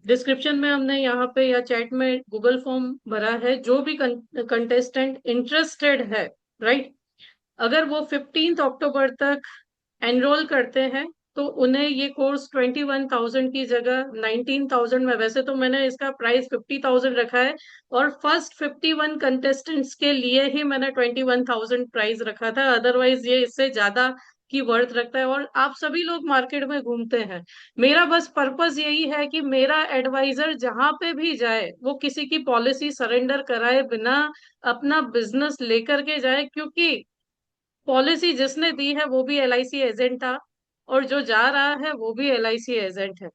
डिस्क्रिप्शन में हमने यहाँ पे या चैट में गूगल फॉर्म भरा है। जो भी कंटेस्टेंट इंटरेस्टेड है, राइट, अगर वो 15 अक्टूबर तक एनरोल करते हैं तो उन्हें ये कोर्स 21,000 की जगह 19,000 में, वैसे तो मैंने इसका प्राइस 50,000 रखा है, और फर्स्ट 51 कंटेस्टेंट्स के लिए ही मैंने 21,000 प्राइस रखा था, अदरवाइज ये इससे ज्यादा की वर्थ रखता है। और आप सभी लोग मार्केट में घूमते हैं, मेरा बस पर्पस यही है कि मेरा एडवाइजर जहां पे भी जाए वो किसी की पॉलिसी सरेंडर कराए बिना अपना बिजनेस लेकर के जाए, क्योंकि पॉलिसी जिसने दी है वो भी एलआईसी एजेंट था, और जो जा रहा है वो भी एलआईसी एजेंट है।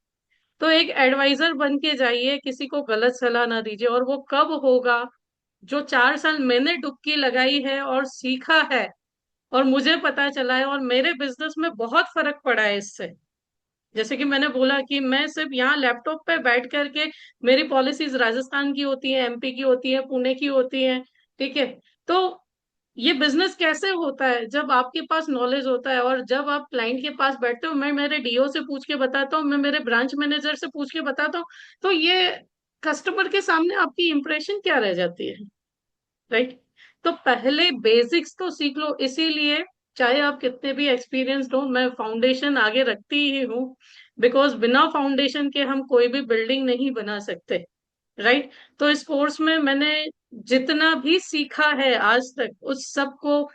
तो एक एडवाइजर बन के जाइए, किसी को गलत सलाह ना दीजिए। और वो कब होगा? जो 4 साल मैंने डुबकी लगाई है और सीखा है, और मुझे पता चला है, और मेरे बिजनेस में बहुत फर्क पड़ा है इससे। जैसे कि मैंने बोला कि मैं सिर्फ यहाँ लैपटॉप पे बैठ करके, मेरी पॉलिसीज राजस्थान की होती है, एमपी की होती है, पुणे की होती है, ठीक है। तो ये बिजनेस कैसे होता है? जब आपके पास नॉलेज होता है, और जब आप क्लाइंट के पास बैठते हो, मैं मेरे डीओ से पूछ के बताता हूँ, मैं मेरे ब्रांच मैनेजर से पूछ के बताता हूँ, तो ये कस्टमर के सामने आपकी इंप्रेशन क्या रह जाती है, राइट। तो पहले बेसिक्स तो सीख लो, इसीलिए चाहे आप कितने भी एक्सपीरियंस्ड हो, मैं फाउंडेशन आगे रखती ही हूँ, बिकॉज बिना फाउंडेशन के हम कोई भी बिल्डिंग नहीं बना सकते, राइट। तो इस कोर्स में मैंने जितना भी सीखा है आज तक, उस सब को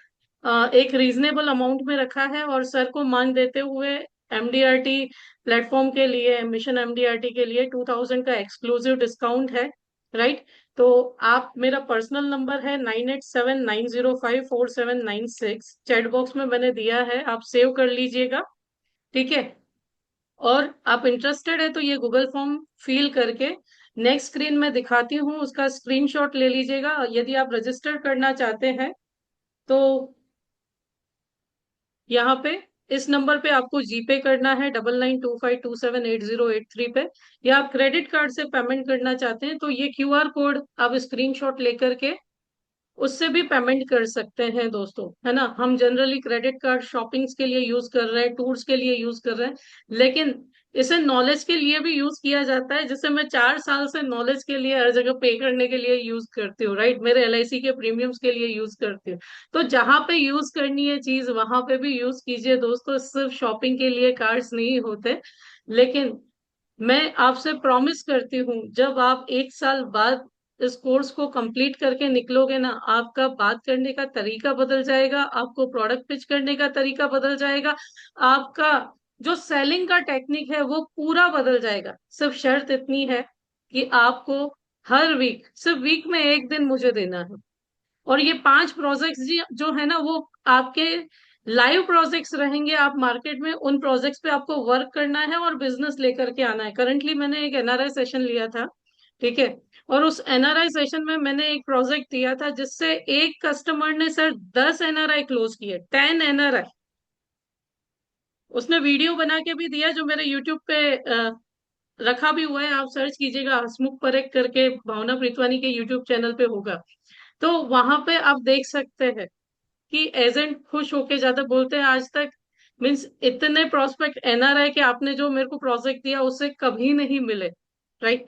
एक रीजनेबल अमाउंट में रखा है, और सर को मान देते हुए एमडीआरटी प्लेटफॉर्म के लिए, मिशन एमडीआरटी के लिए 2000 का एक्सक्लूसिव डिस्काउंट है, राइट। तो आप, मेरा पर्सनल नंबर है 9879054796, चैट बॉक्स में मैंने दिया है, आप सेव कर लीजिएगा, ठीक है। और आप इंटरेस्टेड है तो ये गूगल फॉर्म फिल करके, नेक्स्ट स्क्रीन में दिखाती हूँ, उसका स्क्रीनशॉट ले लीजिएगा। यदि आप रजिस्टर करना चाहते हैं तो यहाँ पे इस नंबर पे आपको जीपे करना है, 9925278083 पे, या आप क्रेडिट कार्ड से पेमेंट करना चाहते हैं तो ये क्यूआर कोड आप स्क्रीनशॉट लेकर के उससे भी पेमेंट कर सकते हैं दोस्तों, है ना। हम जनरली क्रेडिट कार्ड शॉपिंग्स के लिए यूज कर रहे हैं, टूर्स के लिए यूज कर रहे हैं, लेकिन इसे नॉलेज के लिए भी यूज किया जाता है, जिसे मैं 4 साल से नॉलेज के लिए हर जगह पे करने के लिए यूज करती हूँ, राइट। मेरे एलआईसी के प्रीमियम्स के लिए यूज करती हूँ। तो जहां पे यूज करनी है चीज वहां पे भी यूज कीजिए दोस्तों, सिर्फ शॉपिंग के लिए कार्ड्स नहीं होते। लेकिन मैं आपसे प्रॉमिस करती हूँ, जब आप 1 साल बाद इस कोर्स को कंप्लीट करके निकलोगे ना, आपका बात करने का तरीका बदल जाएगा, आपको प्रोडक्ट पिच करने का तरीका बदल जाएगा, आपका जो सेलिंग का टेक्निक है वो पूरा बदल जाएगा। सिर्फ शर्त इतनी है कि आपको हर वीक, सिर्फ वीक में एक दिन मुझे देना है। और ये 5 प्रोजेक्ट्स जी जो है ना, वो आपके लाइव प्रोजेक्ट्स रहेंगे। आप मार्केट में उन प्रोजेक्ट्स पे आपको वर्क करना है और बिजनेस लेकर के आना है। करंटली मैंने एक एनआरआई सेशन लिया था, ठीक है। और उस एनआरआई सेशन में मैंने एक प्रोजेक्ट दिया था जिससे एक कस्टमर ने सर 10 एनआरआई क्लोज किए, 10 एनआरआई। उसने वीडियो बना के भी दिया, जो मेरे यूट्यूब पे रखा भी हुआ है, आप सर्च कीजिएगा हसमुख परेख करके, भावना प्रीतवानी के यूट्यूब चैनल पे होगा। तो वहां पे आप देख सकते हैं कि एजेंट खुश होके ज्यादा बोलते हैं। आज तक मीन्स इतने प्रोस्पेक्ट एनआरआई के आपने जो मेरे को प्रोजेक्ट दिया उससे कभी नहीं मिले, राइट।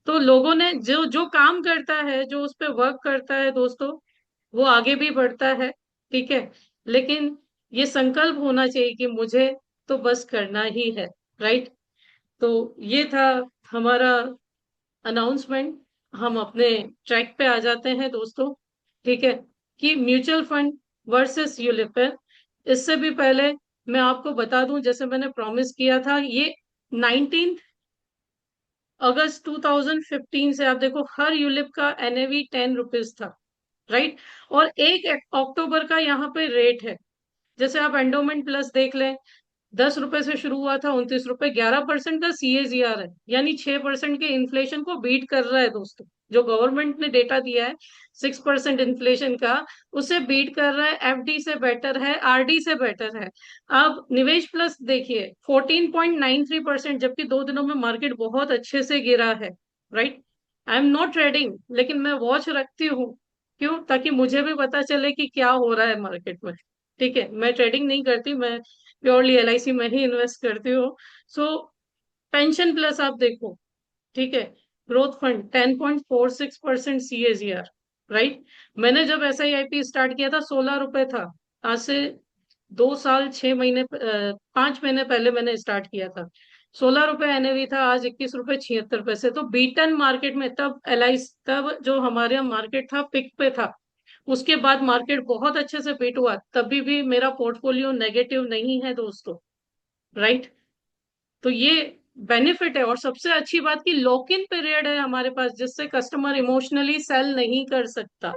तो लोगों ने जो जो काम करता है, जो उस पर वर्क करता है दोस्तों, वो आगे भी बढ़ता है, ठीक है। लेकिन ये संकल्प होना चाहिए कि मुझे तो बस करना ही है, राइट। तो ये था हमारा अनाउंसमेंट। हम अपने ट्रैक पे आ जाते हैं दोस्तों, ठीक है। कि म्यूचुअल फंड वर्सेस यूलिपर, इससे भी पहले मैं आपको बता दूं, जैसे मैंने प्रॉमिस किया था, ये 19 अगस्त 2015 से आप देखो हर यूलिप का एनएवी 10 रुपीज था, राइट। और 1 अक्टूबर का यहाँ पे रेट है। जैसे आप एंडोमेंट प्लस देख लें, 10 रुपए से शुरू हुआ था, 29 रुपए, 11% का सीएजीआर है, यानी 6% के इन्फ्लेशन को बीट कर रहा है दोस्तों। जो गवर्नमेंट ने डेटा दिया है 6% इन्फ्लेशन का, उसे बीट कर रहा है, एफडी से बेटर है, आरडी से बेटर है। अब निवेश प्लस देखिए 14.93%, जबकि 2 दिनों में मार्केट बहुत अच्छे से गिरा है, right. I am not trading, लेकिन मैं वॉच रखती हूँ। क्यों? ताकि मुझे भी पता चले कि क्या हो रहा है मार्केट में। ठीक है, मैं ट्रेडिंग नहीं करती, मैं प्योरली एलआईसी में ही इन्वेस्ट करती हूँ। सो पेंशन प्लस आप देखो, ठीक है, ग्रोथ फंड 10.46% सीएजीआर, राइट। मैंने जब एसआईआईपी स्टार्ट किया था 16 रुपए था। आज से 2 साल 6 महीने 5 महीने पहले मैंने स्टार्ट किया था। 16 रुपए एनएवी था, आज 21 रुपए 76 पैसे। तो बीटन मार्केट में तब एलआई, तब जो हमारे यहाँ मार्केट था पिक पे था। उसके बाद मार्केट बहुत अच्छे से बीट हुआ, तभी भी मेरा पोर्टफोलियो नेगेटिव नहीं है दोस्तों, राइट। तो ये बेनिफिट है। और सबसे अच्छी बात की लॉक इन पीरियड है हमारे पास, जिससे कस्टमर इमोशनली सेल नहीं कर सकता,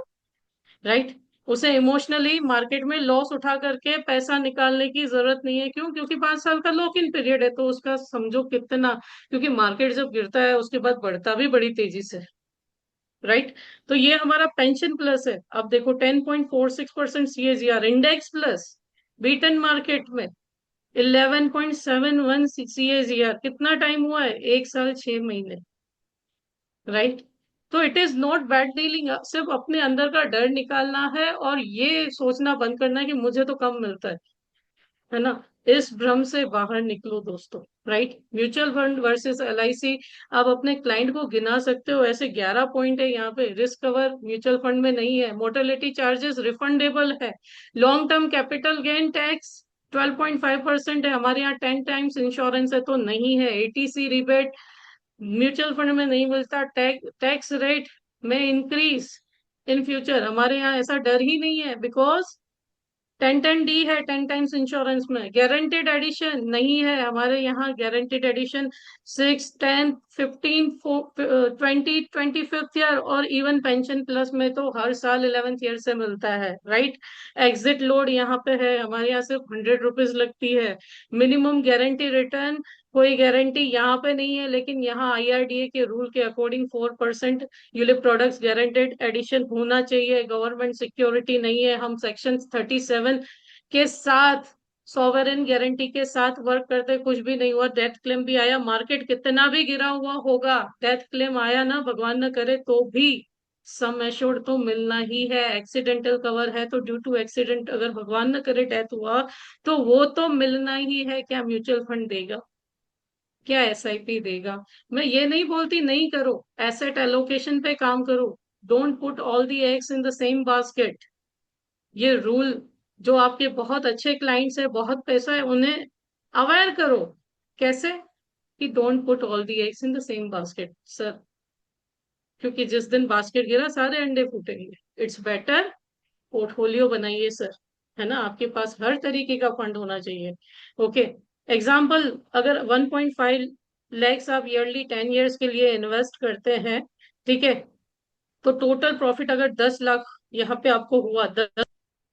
राइट। उसे इमोशनली मार्केट में लॉस उठा करके पैसा निकालने की जरूरत नहीं है। क्यों? क्योंकि 5 साल का लॉक इन पीरियड है, तो उसका समझो कितना, क्योंकि मार्केट जब गिरता है उसके बाद बढ़ता भी बड़ी तेजी से, राइट। तो ये हमारा पेंशन प्लस है। अब देखो 10.46% CAGR, index plus beaten market में 11.71 सीएजीआर। कितना टाइम हुआ है? 1 साल 6 महीने, राइट। तो it is not bad dealing. सिर्फ अपने अंदर का डर निकालना है और ये सोचना बंद करना है कि मुझे तो कम मिलता है ना। इस भ्रम से बाहर निकलो दोस्तों, right. Mutual fund versus LIC, आप अपने क्लाइंट को गिना सकते हो, ऐसे 11 पॉइंट है यहाँ पे। रिस्क कवर म्यूचुअल फंड में नहीं है, मोर्टेलिटी चार्जेस रिफंडेबल है, long term capital gain tax 12.5% है, हमारे यहाँ 10 टाइम्स इंश्योरेंस है तो नहीं है, एटीसी रिबेट म्यूचुअल फंड में नहीं मिलता, टैक्स रेट में इंक्रीज इन फ्यूचर, हमारे यहाँ ऐसा डर ही नहीं है, बिकॉज 1010 डी है 10 टाइम्स इंश्योरेंस में। गारंटेड एडिशन नहीं है हमारे यहाँ, गारंटेड एडिशन 6, 10, 15, 20, 25th ईयर, और इवन पेंशन प्लस में तो हर साल 11th ईयर से मिलता है, राइट। एग्जिट लोड यहाँ पे है, हमारे यहाँ सिर्फ 100 रुपीज लगती है। मिनिमम गारंटी रिटर्न कोई गारंटी यहाँ पे नहीं है, लेकिन यहाँ आईआरडीए के रूल के according 4% ULIP products guaranteed addition होना चाहिए। गवर्नमेंट सिक्योरिटी नहीं है, हम सेक्शन 37 के साथ सॉवरेन गारंटी के साथ वर्क करते, कुछ भी नहीं हुआ। डेथ क्लेम भी आया, मार्केट कितना भी गिरा हुआ होगा, डेथ क्लेम आया ना, भगवान न करे, तो भी सम एश्योर्ड तो मिलना ही है। एक्सीडेंटल कवर है तो ड्यू टू एक्सीडेंट अगर भगवान न करे डेथ हुआ, तो वो तो मिलना ही है। क्या म्यूचुअल फंड देगा? क्या एसआईपी देगा? मैं ये नहीं बोलती नहीं करो, एसेट एलोकेशन पे काम करो। Don't put all the eggs in the same basket. ये रूल, जो आपके बहुत अच्छे क्लाइंट्स है, बहुत पैसा है, उन्हें अवेयर करो। कैसे? कि don't put all the eggs in the same basket sir, क्योंकि जिस दिन बास्केट गिरा सारे अंडे फूटेंगे। इट्स बेटर पोर्टफोलियो बनाइए सर, है ना। आपके पास हर तरीके का फंड होना चाहिए। ओके, एग्जाम्पल, अगर 1.5 lakhs आप ईयरली 10 years के लिए इन्वेस्ट करते हैं, ठीक है, तो टोटल प्रॉफिट अगर 10 लाख यहाँ पे आपको हुआ, 10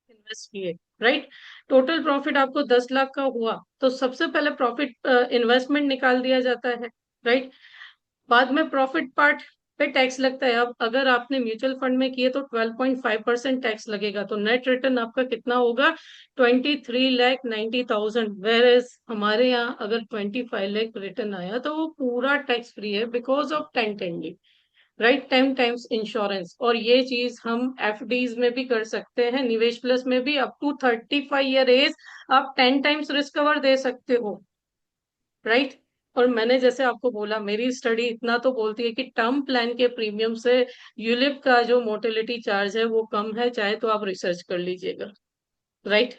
इन्वेस्ट किए, राइट, टोटल प्रॉफिट आपको 10 लाख का हुआ, तो सबसे पहले प्रॉफिट इन्वेस्टमेंट निकाल दिया जाता है, राइट। बाद में प्रॉफिट पार्ट पे टैक्स लगता है। अब अगर आपने म्यूचुअल फंड में किए तो 12.5% टैक्स लगेगा, तो नेट रिटर्न आपका कितना होगा? 23,90,000। वेर एज हमारे यहाँ अगर 25 लाख रिटर्न आया तो वो पूरा टैक्स फ्री है, because of 1010 D, right. 10 times insurance. और ये चीज हम एफडीज में भी कर सकते हैं, निवेश प्लस में भी। अप टू 35 ईयर एज आप 10 टाइम्स रिस्क कवर दे सकते हो, राइट। और मैंने जैसे आपको बोला, मेरी स्टडी इतना तो बोलती है कि टर्म प्लान के प्रीमियम से यूलिप का जो मोर्टेलिटी चार्ज है वो कम है, चाहे तो आप रिसर्च कर लीजिएगा, राइट।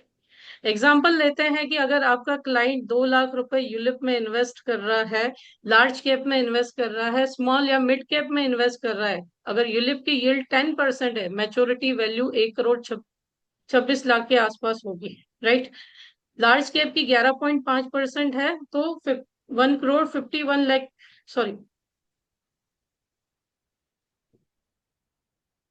एग्जाम्पल लेते हैं कि अगर आपका क्लाइंट 2 लाख रुपए यूलिप में इन्वेस्ट कर रहा है, लार्ज कैप में इन्वेस्ट कर रहा है, स्मॉल या मिड कैप में इन्वेस्ट कर रहा है, अगर यूलिप की यील्ड 10% है, मैच्योरिटी वैल्यू 1 करोड़ 26 लाख के आसपास होगी, राइट। लार्ज कैप की 11.5% है, तो 1 करोड़ 51 लाख, सॉरी,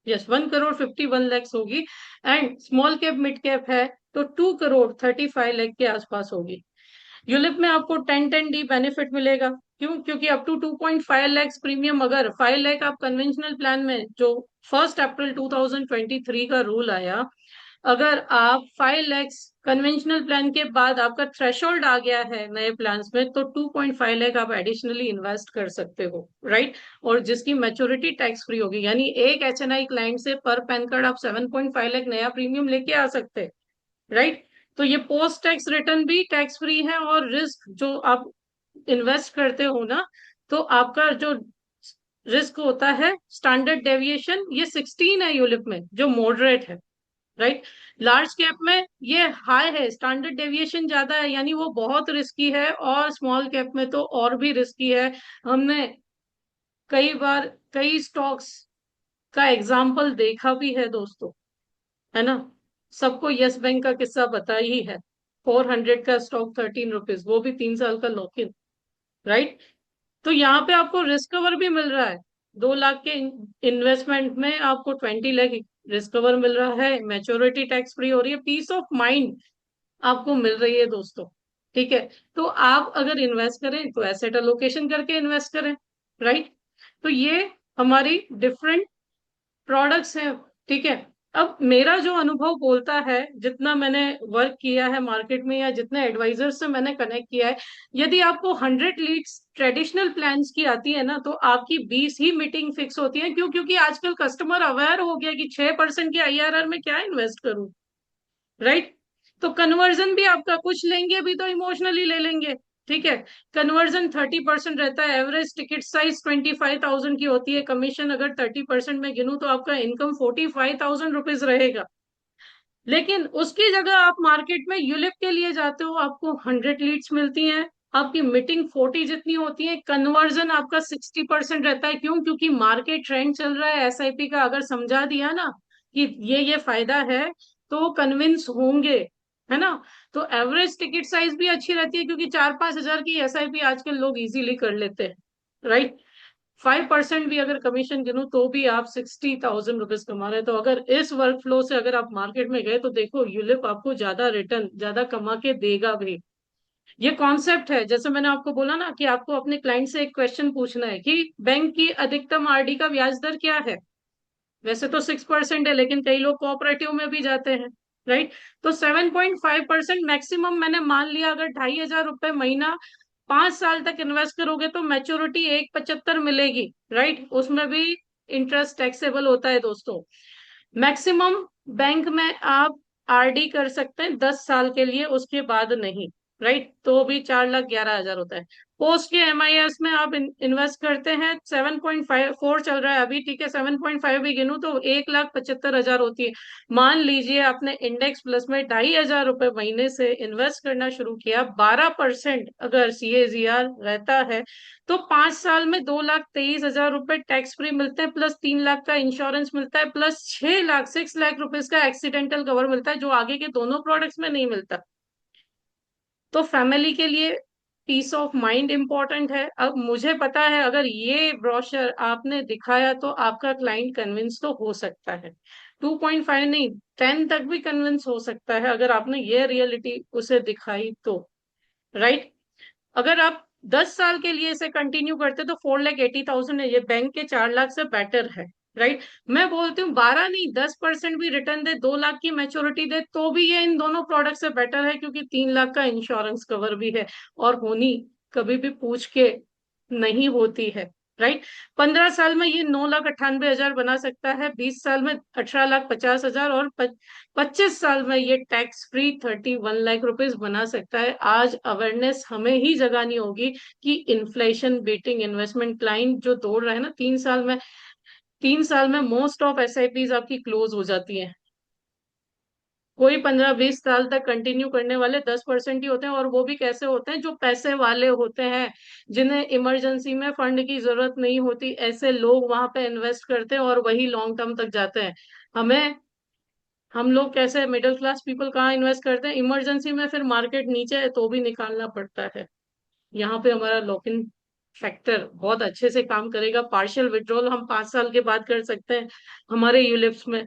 यस, 1 करोड़ 51 लाख होगी। And small cap mid cap है तो 2 करोड़ 35 लाख के आसपास होगी। यूलिप में आपको 10-10 डी बेनिफिट मिलेगा। क्यों? क्योंकि अप टू 2.5 लाख प्रीमियम, अगर 5 लाख आप कन्वेंशनल प्लान में, जो 1 अप्रैल 2023 का रूल आया, अगर आप 5 लाख कन्वेंशनल प्लान के बाद आपका थ्रेशोल्ड आ गया है नए प्लान्स में, तो 2.5 लाख आप एडिशनली इन्वेस्ट कर सकते हो, राइट। और जिसकी मैच्योरिटी टैक्स फ्री होगी, यानी एक एचएनआई क्लाइंट से पर पैन कार्ड आप 7.5 लाख नया प्रीमियम लेके आ सकते हैं, राइट। तो ये पोस्ट टैक्स रिटर्न भी टैक्स फ्री है, और रिस्क जो आप इन्वेस्ट करते हो ना, तो आपका जो रिस्क होता है स्टैंडर्ड डेविएशन, ये 16 है यूलिप में, जो मॉडरेट है, राइट। लार्ज कैप में ये हाई है, स्टैंडर्ड डेविएशन ज्यादा है, यानी वो बहुत रिस्की है, और स्मॉल कैप में तो और भी रिस्की है। हमने कई बार कई स्टॉक्स का एग्जाम्पल देखा भी है दोस्तों, है ना। सबको यस बैंक का किस्सा पता ही है। 400 का स्टॉक 13 रुपीज, वो भी 3 साल का लॉक इन, राइट। तो यहाँ पे आपको रिस्क कवर भी मिल रहा है। 2 लाख के इन्वेस्टमेंट में आपको 20 लाख रिस्क कवर मिल रहा है, मैच्योरिटी टैक्स फ्री हो रही है, पीस ऑफ माइंड आपको मिल रही है दोस्तों। ठीक है। तो आप अगर इन्वेस्ट करें तो एसेट अलोकेशन करके इन्वेस्ट करें, राइट। तो ये हमारी डिफरेंट प्रोडक्ट्स हैं। ठीक है। अब मेरा जो अनुभव बोलता है, जितना मैंने वर्क किया है मार्केट में, या जितने एडवाइजर से मैंने कनेक्ट किया है, यदि आपको 100 लीड्स ट्रेडिशनल प्लान्स की आती है ना, तो आपकी 20 ही मीटिंग फिक्स होती है। क्यों? क्योंकि आजकल कस्टमर अवेयर हो गया कि 6% के आईआरआर में क्या इन्वेस्ट करूं, राइट। तो कन्वर्जन भी आपका कुछ लेंगे भी तो इमोशनली ले लेंगे। ठीक है। कन्वर्जन 30% रहता है, एवरेज टिकट साइज 25,000 की होती है, कमीशन अगर 30% में गिनूं तो आपका इनकम 45,000 रुपीज रहेगा। लेकिन उसकी जगह आप मार्केट में यूलिप के लिए जाते हो, आपको 100 लीड्स मिलती हैं, आपकी मीटिंग 40 जितनी होती है, कन्वर्जन आपका 60% रहता है। क्यों? क्योंकि मार्केट ट्रेंड चल रहा है एसआईपी का, अगर समझा दिया ना कि ये फायदा है, तो कन्विंस होंगे, है ना। तो एवरेज टिकट साइज भी अच्छी रहती है, क्योंकि 4-5 हजार की एसआईपी आजकल लोग इजीली कर लेते हैं, राइट। 5% भी अगर कमीशन गिनूं तो भी आप 60,000 रुपीज कमा रहे हैं। तो अगर इस वर्क फ्लो से अगर आप मार्केट में गए, तो देखो यूलिप आपको ज्यादा रिटर्न ज्यादा कमा के देगा भी। ये कॉन्सेप्ट है, जैसे मैंने आपको बोला ना कि आपको अपने क्लाइंट से एक क्वेश्चन पूछना है कि बैंक की अधिकतम आरडी का ब्याज दर क्या है। वैसे तो 6% है, लेकिन कई लोग कोऑपरेटिव में भी जाते हैं, राइट। तो 7.5% मैक्सिमम मैंने मान लिया, अगर 2,500 रुपये महीना 5 साल तक इन्वेस्ट करोगे तो मैच्योरिटी 1,75 मिलेगी, राइट। उसमें भी इंटरेस्ट टैक्सेबल होता है दोस्तों। मैक्सिमम बैंक में आप आरडी कर सकते हैं 10 साल के लिए, उसके बाद नहीं, राइट। तो भी 4,11,000 होता है। पोस्ट के एमआईएस में आप इन्वेस्ट करते हैं, 7.54 चल रहा है अभी, ठीक है, 7.5 भी गिनूं तो 1,75,000 होती है। मान लीजिए आपने इंडेक्स प्लस में 2,500 रुपये महीने से इन्वेस्ट करना शुरू किया, 12% अगर सीएजीआर रहता है, तो 5 साल में 2,23,000 रुपये टैक्स फ्री मिलते हैं, प्लस 3 लाख का इंश्योरेंस मिलता है, प्लस 6 लाख 6 लाख रुपीज का एक्सीडेंटल कवर मिलता है, जो आगे के दोनों प्रोडक्ट्स में नहीं मिलता। तो फैमिली के लिए पीस ऑफ माइंड इंपॉर्टेंट है। अब मुझे पता है, अगर ये ब्रोशर आपने दिखाया तो आपका क्लाइंट कन्विंस तो हो सकता है, 2.5 नहीं, 10 तक भी कन्विंस हो सकता है, अगर आपने ये रियलिटी उसे दिखाई तो, राइट। अगर आप 10 साल के लिए इसे कंटिन्यू करते तो 4,80,000 है, ये बैंक के 4 लाख से बेटर है, राइट। मैं बोलती हूँ 12 नहीं, 10% भी रिटर्न दे, 2 लाख की मैच्योरिटी दे, तो भी ये इन दोनों प्रोडक्ट से बेटर है, क्योंकि 3 लाख का इंश्योरेंस कवर भी है, और होनी कभी भी पूछ के नहीं होती है, राइट। 15 साल में ये 9,98,000 बना सकता है, 20 साल में 18,50,000, और 25 साल में ये टैक्स फ्री 31 लाख रुपीज बना सकता है। आज अवेयरनेस हमें ही जगानी होगी कि इन्फ्लेशन बीटिंग इन्वेस्टमेंट, क्लाइंट जो दौड़ रहा है ना, 3 साल में, 3 साल में मोस्ट ऑफ एसआईपीज आपकी क्लोज हो जाती है। कोई 15-20 साल तक कंटिन्यू करने वाले 10% ही होते हैं, और वो भी कैसे होते हैं? जो पैसे वाले होते हैं, जिन्हें इमरजेंसी में फंड की जरूरत नहीं होती, ऐसे लोग वहां पे इन्वेस्ट करते हैं और वही लॉन्ग टर्म तक जाते हैं। हमें हम लोग कैसे मिडिल क्लास पीपल कहाँ इन्वेस्ट करते हैं, इमरजेंसी में फिर मार्केट नीचे है तो भी निकालना पड़ता है। यहाँ पे हमारा लॉक इन फैक्टर बहुत अच्छे से काम करेगा। पार्शियल विड्रॉल हम 5 साल के बाद कर सकते हैं हमारे यूलिप्स में।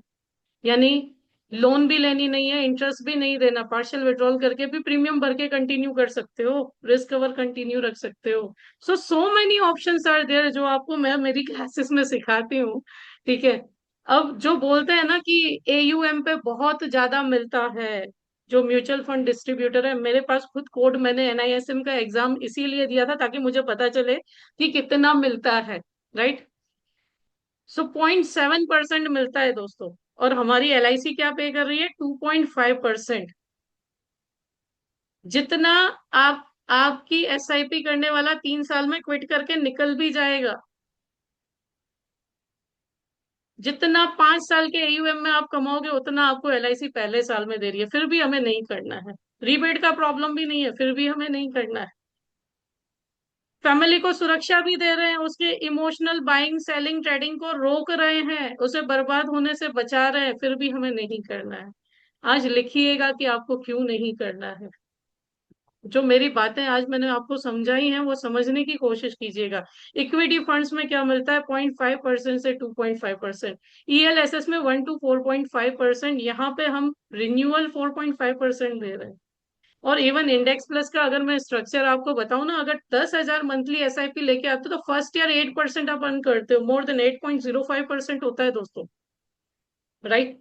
यानी लोन भी लेनी नहीं है, इंटरेस्ट भी नहीं देना, पार्शियल विड्रॉल करके भी प्रीमियम भर के कंटिन्यू कर सकते हो, रिस्क कवर कंटिन्यू रख सकते हो। So many options are there जो आपको मैं मेरी क्लासेस में सिखाती हूँ। ठीक है। अब जो बोलते हैं ना कि एयूएम पे बहुत ज्यादा मिलता है, जो म्यूचुअल फंड डिस्ट्रीब्यूटर है, मेरे पास खुद कोड, मैंने एनआईएसएम का एग्जाम इसीलिए दिया था ताकि मुझे पता चले कि कितना मिलता है। राइट। सो 0.7% मिलता है दोस्तों। और हमारी एलआईसी क्या पे कर रही है? 2.5%। जितना आप आपकी एसआईपी करने वाला 3 साल में क्विट करके निकल भी जाएगा, जितना 5 साल के एयूएम में आप कमाओगे उतना आपको एलआईसी पहले साल में दे रही है, फिर भी हमें नहीं करना है। रीबेट का प्रॉब्लम भी नहीं है, फिर भी हमें नहीं करना है। फैमिली को सुरक्षा भी दे रहे हैं, उसके इमोशनल बाइंग सेलिंग ट्रेडिंग को रोक रहे हैं, उसे बर्बाद होने से बचा रहे हैं, फिर भी हमें नहीं करना है। आज लिखिएगा कि आपको क्यों नहीं करना है। जो मेरी बातें आज मैंने आपको समझाई हैं वो समझने की कोशिश कीजिएगा। इक्विटी फंड्स में क्या मिलता है? 0.5% से 2.5%। ईएलएसएस में 1 to 4.5%। यहाँ पे हम रिन्यूअल 4.5% दे रहे हैं। और इवन इंडेक्स प्लस का अगर मैं स्ट्रक्चर आपको बताऊं ना, अगर 10,000 मंथली एसआईपी लेके आते हो तो फर्स्ट ईयर 8% आप अर्न करते हो, मोर देन 8.05% होता है दोस्तों। राइट।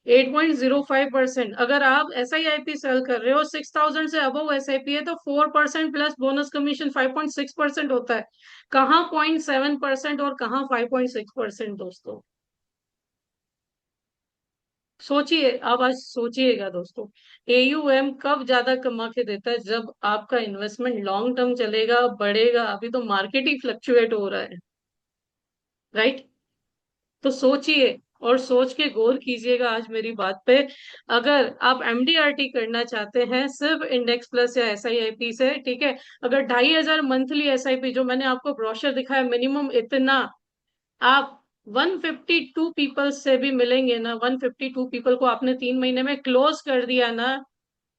8.05%। अगर आप SIIP सेल कर रहे हो, 6,000 से अबव SIP है तो 4% प्लस बोनस कमीशन 5.6% होता है। कहाँ 0.7% और कहाँ 5.6% दोस्तों। सोचिए, आप आज सोचिएगा दोस्तों, एयूएम कब ज्यादा कमा के देता है? जब आपका इन्वेस्टमेंट लॉन्ग टर्म चलेगा, बढ़ेगा। अभी तो मार्केट ही फ्लक्चुएट हो रहा है। राइट। तो सोचिए और सोच के गौर कीजिएगा आज मेरी बात पे। अगर आप एमडीआरटी करना चाहते हैं सिर्फ इंडेक्स प्लस या एसआईआईपी से, ठीक है, अगर 2,500 मंथली एसआईपी जो मैंने आपको ब्रोशर दिखाया, मिनिमम इतना आप 152 पीपल से भी मिलेंगे ना, 152 पीपल को आपने 3 महीने में क्लोज कर दिया ना,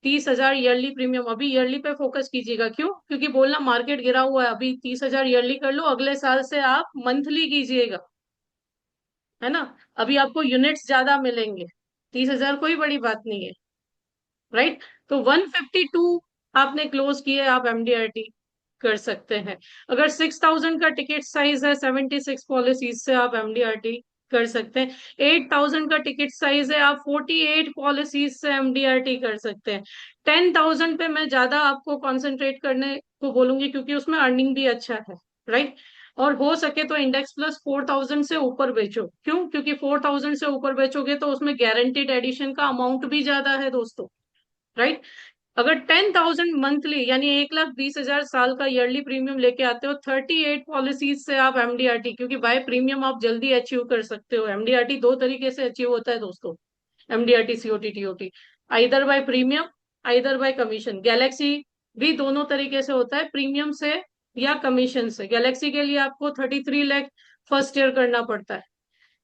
30,000 ईयरली प्रीमियम। अभी ईयरली पे फोकस कीजिएगा, क्यों? क्योंकि बोलना मार्केट गिरा हुआ है, अभी 30,000 ईयरली कर लो, अगले साल से आप मंथली कीजिएगा। है ना? अभी आपको यूनिट्स ज्यादा मिलेंगे, 30,000 कोई बड़ी बात नहीं है। राइट। तो 152 आपने क्लोज किए, आप एमडीआरटी कर सकते हैं। अगर 6,000 का टिकट साइज है, 76 पॉलिसीज से आप एमडीआरटी कर सकते हैं। 8,000 का टिकट साइज है, आप 48 पॉलिसीज से एमडीआरटी कर सकते हैं। 10,000 पे मैं ज्यादा आपको कंसंट्रेट करने को बोलूंगी क्योंकि उसमें अर्निंग भी अच्छा है। राइट। और हो सके तो इंडेक्स प्लस 4,000 से ऊपर बेचो। क्यों? क्योंकि 4,000 से ऊपर बेचोगे तो उसमें गारंटीड एडिशन का अमाउंट भी ज्यादा है दोस्तों। राइट। अगर 10,000 मंथली यानी 1,20,000 साल का ईयरली प्रीमियम लेके आते हो, 38 पॉलिसीज से आप एमडीआरटी, क्योंकि बाय प्रीमियम आप जल्दी अचीव कर सकते हो। एमडीआरटी दो तरीके से अचीव होता है दोस्तों, MDRT COT TOT, either bye premium, either bye commission. Galaxy भी दोनों तरीके से होता है, प्रीमियम से या कमीशन से। गैलेक्सी के लिए आपको 33 लाख फर्स्ट ईयर करना पड़ता है।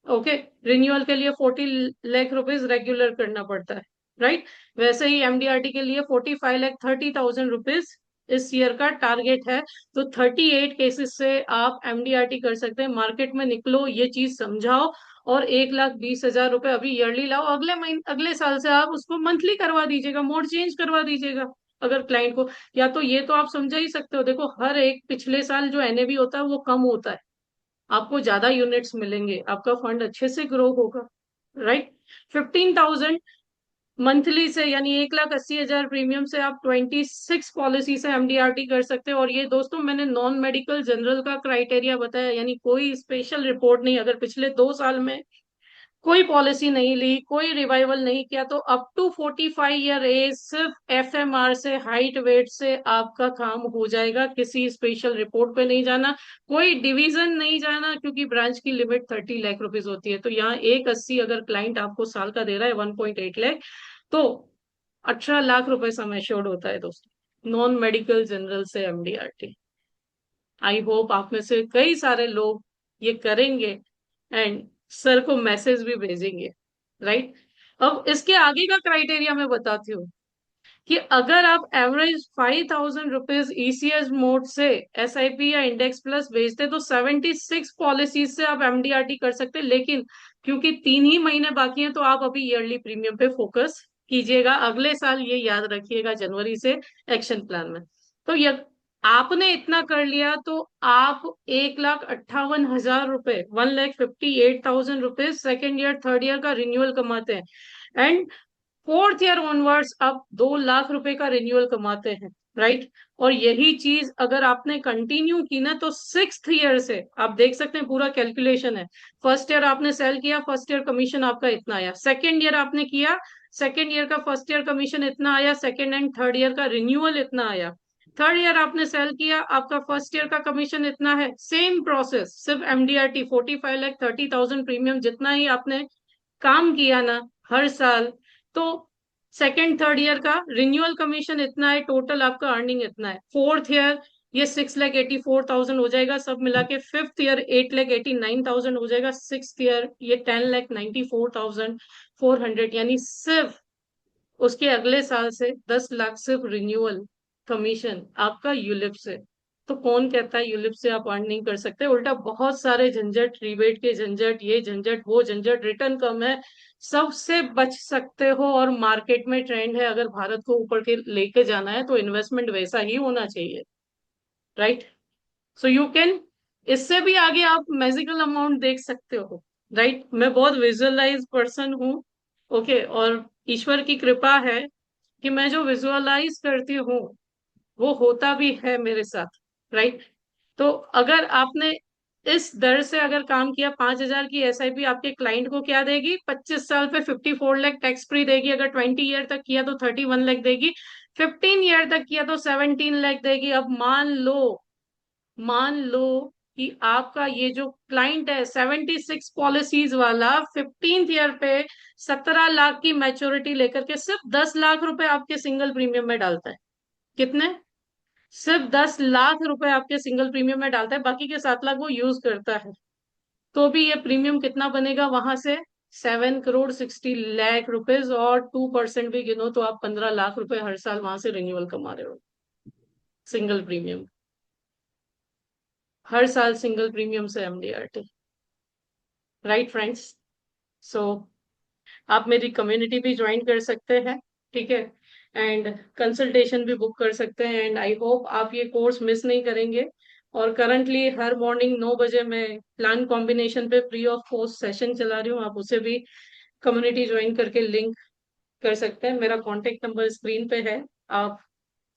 ओके। रिन्यूअल के लिए 40 लाख रुपीज रेगुलर करना पड़ता है। राइट। वैसे ही एमडीआरटी के लिए 45,30,000 रुपीज इस ईयर का टारगेट है। तो 38 केसेस से आप एमडीआरटी कर सकते हैं। मार्केट में निकलो, ये चीज समझाओ, और 1,20,000 रुपए अभी ईयरली लाओ, अगले महीने अगले साल से आप उसको मंथली करवा दीजिएगा, मोड चेंज करवा दीजिएगा। अगर क्लाइंट को, या तो ये तो आप समझा ही सकते हो, देखो हर एक पिछले साल जो एनएवी होता है वो कम होता है, आपको ज्यादा यूनिट्स मिलेंगे, आपका फंड अच्छे से ग्रो होगा। राइट। 15,000 मंथली से यानी 1,80,000 प्रीमियम से आप 26 पॉलिसी से एमडीआरटी कर सकते हो। और ये दोस्तों मैंने नॉन मेडिकल जनरल का क्राइटेरिया बताया, यानी कोई स्पेशल रिपोर्ट नहीं। अगर पिछले 2 साल में कोई पॉलिसी नहीं ली, कोई रिवाइवल नहीं किया, तो अप टू 45 ईयर एज सिर्फ एफएमआर से, हाइट वेट से आपका काम हो जाएगा। किसी स्पेशल रिपोर्ट पे नहीं जाना, कोई डिवीजन नहीं जाना, क्योंकि ब्रांच की लिमिट 30 लाख रुपीज होती है। तो यहाँ 180 अगर क्लाइंट आपको साल का दे रहा है, 1.8 लाख, तो 18 लाख रुपए सम एश्योर्ड होता है दोस्तों, नॉन मेडिकल जनरल से एमडीआरटी। आई होप आप में से कई सारे लोग ये करेंगे एंड सर को मैसेज भी भेजेंगे। राइट। अब इसके आगे का क्राइटेरिया मैं बताती हूँ कि अगर आप एवरेज 5,000 रुपीज ईसीएस मोड से एसआईपी या इंडेक्स प्लस बेचते तो 76 पॉलिसीज से आप एमडीआरटी कर सकते, लेकिन क्योंकि 3 ही महीने बाकी हैं तो आप अभी ईयरली प्रीमियम पे फोकस कीजिएगा। अगले साल ये याद रखिएगा जनवरी से एक्शन प्लान में। तो ये आपने इतना कर लिया तो आप 1,58,000 रुपए, 1,58,000 rupees second year third year का रिन्यूअल कमाते हैं। एंड फोर्थ ईयर ऑनवर्ड्स आप 2 लाख रुपए का रिन्यूअल कमाते हैं, राइट। और यही चीज अगर आपने कंटिन्यू की ना तो सिक्स्थ ईयर से आप देख सकते हैं, पूरा कैलकुलेशन है। फर्स्ट ईयर आपने सेल किया, फर्स्ट ईयर कमीशन आपका इतना आया। सेकेंड ईयर आपने किया, सेकेंड ईयर का फर्स्ट ईयर कमीशन इतना आया। सेकेंड एंड थर्ड ईयर का रिन्यूअल इतना आया। थर्ड ईयर आपने सेल किया, आपका फर्स्ट ईयर का कमीशन इतना है। सेम प्रोसेस, सिर्फ एमडीआरटी 45,30,000 प्रीमियम जितना ही आपने काम किया ना हर साल, तो सेकेंड थर्ड ईयर का रिन्यूअल कमीशन इतना है, टोटल आपका अर्निंग इतना है। फोर्थ ईयर ये 6,84,000 हो जाएगा सब मिला के। फिफ्थ ईयर 8,89,000 हो जाएगा। सिक्स ईयर ये 10,94,400, यानी सिर्फ उसके अगले साल से 10 लाख सिर्फ रिन्यूअल कमीशन आपका यूलिप से। तो कौन कहता है यूलिप से आप अर्न नहीं कर सकते? उल्टा बहुत सारे झंझट, रिबेट के झंझट, ये झंझट वो झंझट, रिटर्न कम है, सबसे बच सकते हो। और मार्केट में ट्रेंड है, अगर भारत को ऊपर के लेके जाना है तो इन्वेस्टमेंट वैसा ही होना चाहिए, राइट। सो यू कैन, इससे भी आगे आप मैजिकल अमाउंट देख सकते हो, राइट। मैं बहुत विजुअलाइज पर्सन हूँ, ओके। और ईश्वर की कृपा है कि मैं जो विजुअलाइज करती हूँ वो होता भी है मेरे साथ, राइट। तो अगर आपने इस दर से अगर काम किया, 5,000 की एसआईपी आपके क्लाइंट को क्या देगी? 25 साल पे 54 लाख टैक्स फ्री देगी। अगर 20 ईयर तक किया तो 31 लाख देगी। 15 ईयर तक किया तो 17 लाख देगी। अब मान लो कि आपका ये जो क्लाइंट है 76 पॉलिसीज वाला 15th ईयर पे 17 लाख की मैच्योरिटी लेकर के सिर्फ 10 लाख रुपए आपके सिंगल प्रीमियम में डालता है। कितने? सिर्फ 10 लाख रुपए आपके सिंगल प्रीमियम में डालता है, बाकी के 7 लाख वो यूज करता है। तो भी ये प्रीमियम कितना बनेगा वहां से? 7,60 लाख रुपीज, और 2% भी गिनो तो आप 15 लाख रुपए हर साल वहां से रिन्यूअल कमा रहे हो, सिंगल प्रीमियम। हर साल सिंगल प्रीमियम से एमडीआरटी, राइट फ्रेंड्स। सो आप मेरी कम्युनिटी भी ज्वाइन कर सकते हैं, ठीक है। एंड कंसल्टेशन भी बुक कर सकते हैं। एंड आई होप आप ये कोर्स मिस नहीं करेंगे। और करंटली हर मॉर्निंग 9 बजे मैं प्लान कॉम्बिनेशन पे फ्री ऑफ कॉस्ट सेशन चला रही हूँ। आप उसे भी कम्युनिटी ज्वाइन करके लिंक कर सकते हैं। मेरा कॉन्टेक्ट नंबर स्क्रीन पे है, आप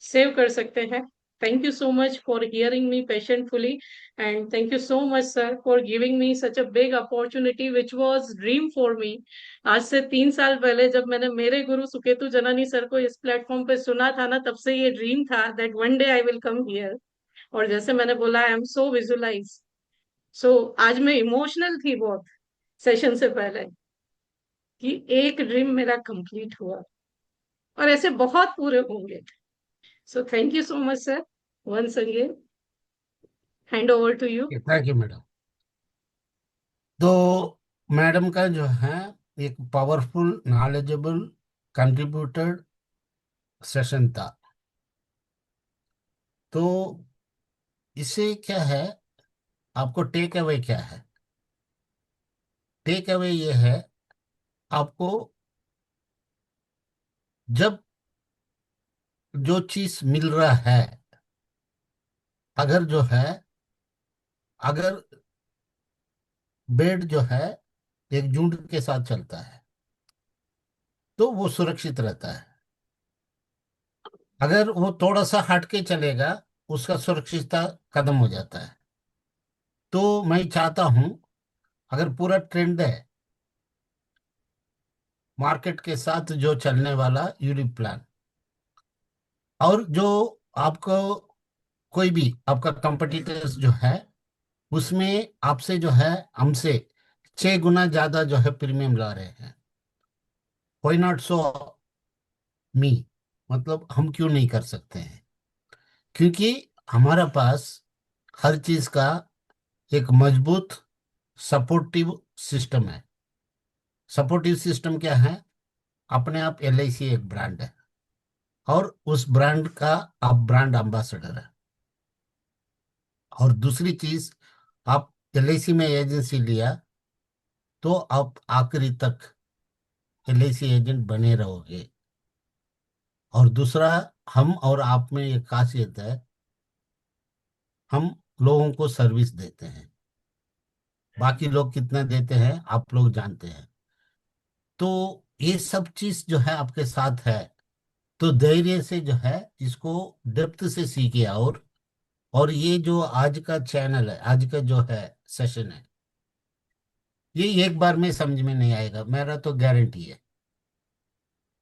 सेव कर सकते हैं। Thank you so much for hearing me patientfully, and thank you so much sir for giving me such a big opportunity which was dream for me. आज से 3 साल पहले जब मैंने मेरे गुरु सुकेतु जननी सर को इस प्लेटफॉर्म पे सुना था ना, तब से ये ड्रीम था that one day I will come here. और जैसे मैंने बोला, आई एम सो विजुअलाइज। सो आज मैं इमोशनल थी बहुत सेशन से पहले कि एक ड्रीम मेरा कंप्लीट हुआ, और ऐसे बहुत पूरे होंगे। So thank you so much sir, once again hand over to you. Thank you madam. तो मैडम का जो है एक पावरफुल नॉलेजेबल कंट्रीब्यूटेड सेशन था। तो इससे क्या है, आपको टेक अवे क्या है? टेक अवे ये है, आपको जब जो चीज मिल रहा है, अगर जो है, अगर बेड जो है एक झुंड के साथ चलता है तो वो सुरक्षित रहता है। अगर वो थोड़ा सा हट के चलेगा, उसका सुरक्षितता खत्म हो जाता है। तो मैं चाहता हूं, अगर पूरा ट्रेंड है मार्केट के साथ जो चलने वाला यूनिट प्लान, और जो आपको कोई भी आपका कंपटीटर्स जो है उसमें आपसे जो है हमसे 6 गुना ज्यादा जो है प्रीमियम ला रहे हैं, वाई नॉट सो मी, मतलब हम क्यों नहीं कर सकते हैं? क्योंकि हमारा पास हर चीज का एक मजबूत सपोर्टिव सिस्टम है। सपोर्टिव सिस्टम क्या है? अपने आप LIC एक ब्रांड है, और उस ब्रांड का आप ब्रांड एम्बेसडर है। और दूसरी चीज, आप LIC में एजेंसी लिया तो आप आखिरी तक LIC एजेंट बने रहोगे। और दूसरा, हम और आप में एक खासियत है, हम लोगों को सर्विस देते हैं। बाकी लोग कितना देते हैं आप लोग जानते हैं। तो ये सब चीज जो है आपके साथ है, तो धैर्य से जो है इसको डेप्थ से सीखिए। और ये जो आज का चैनल है, आज का जो है सेशन है, ये एक बार में समझ में नहीं आएगा, मेरा तो गारंटी है।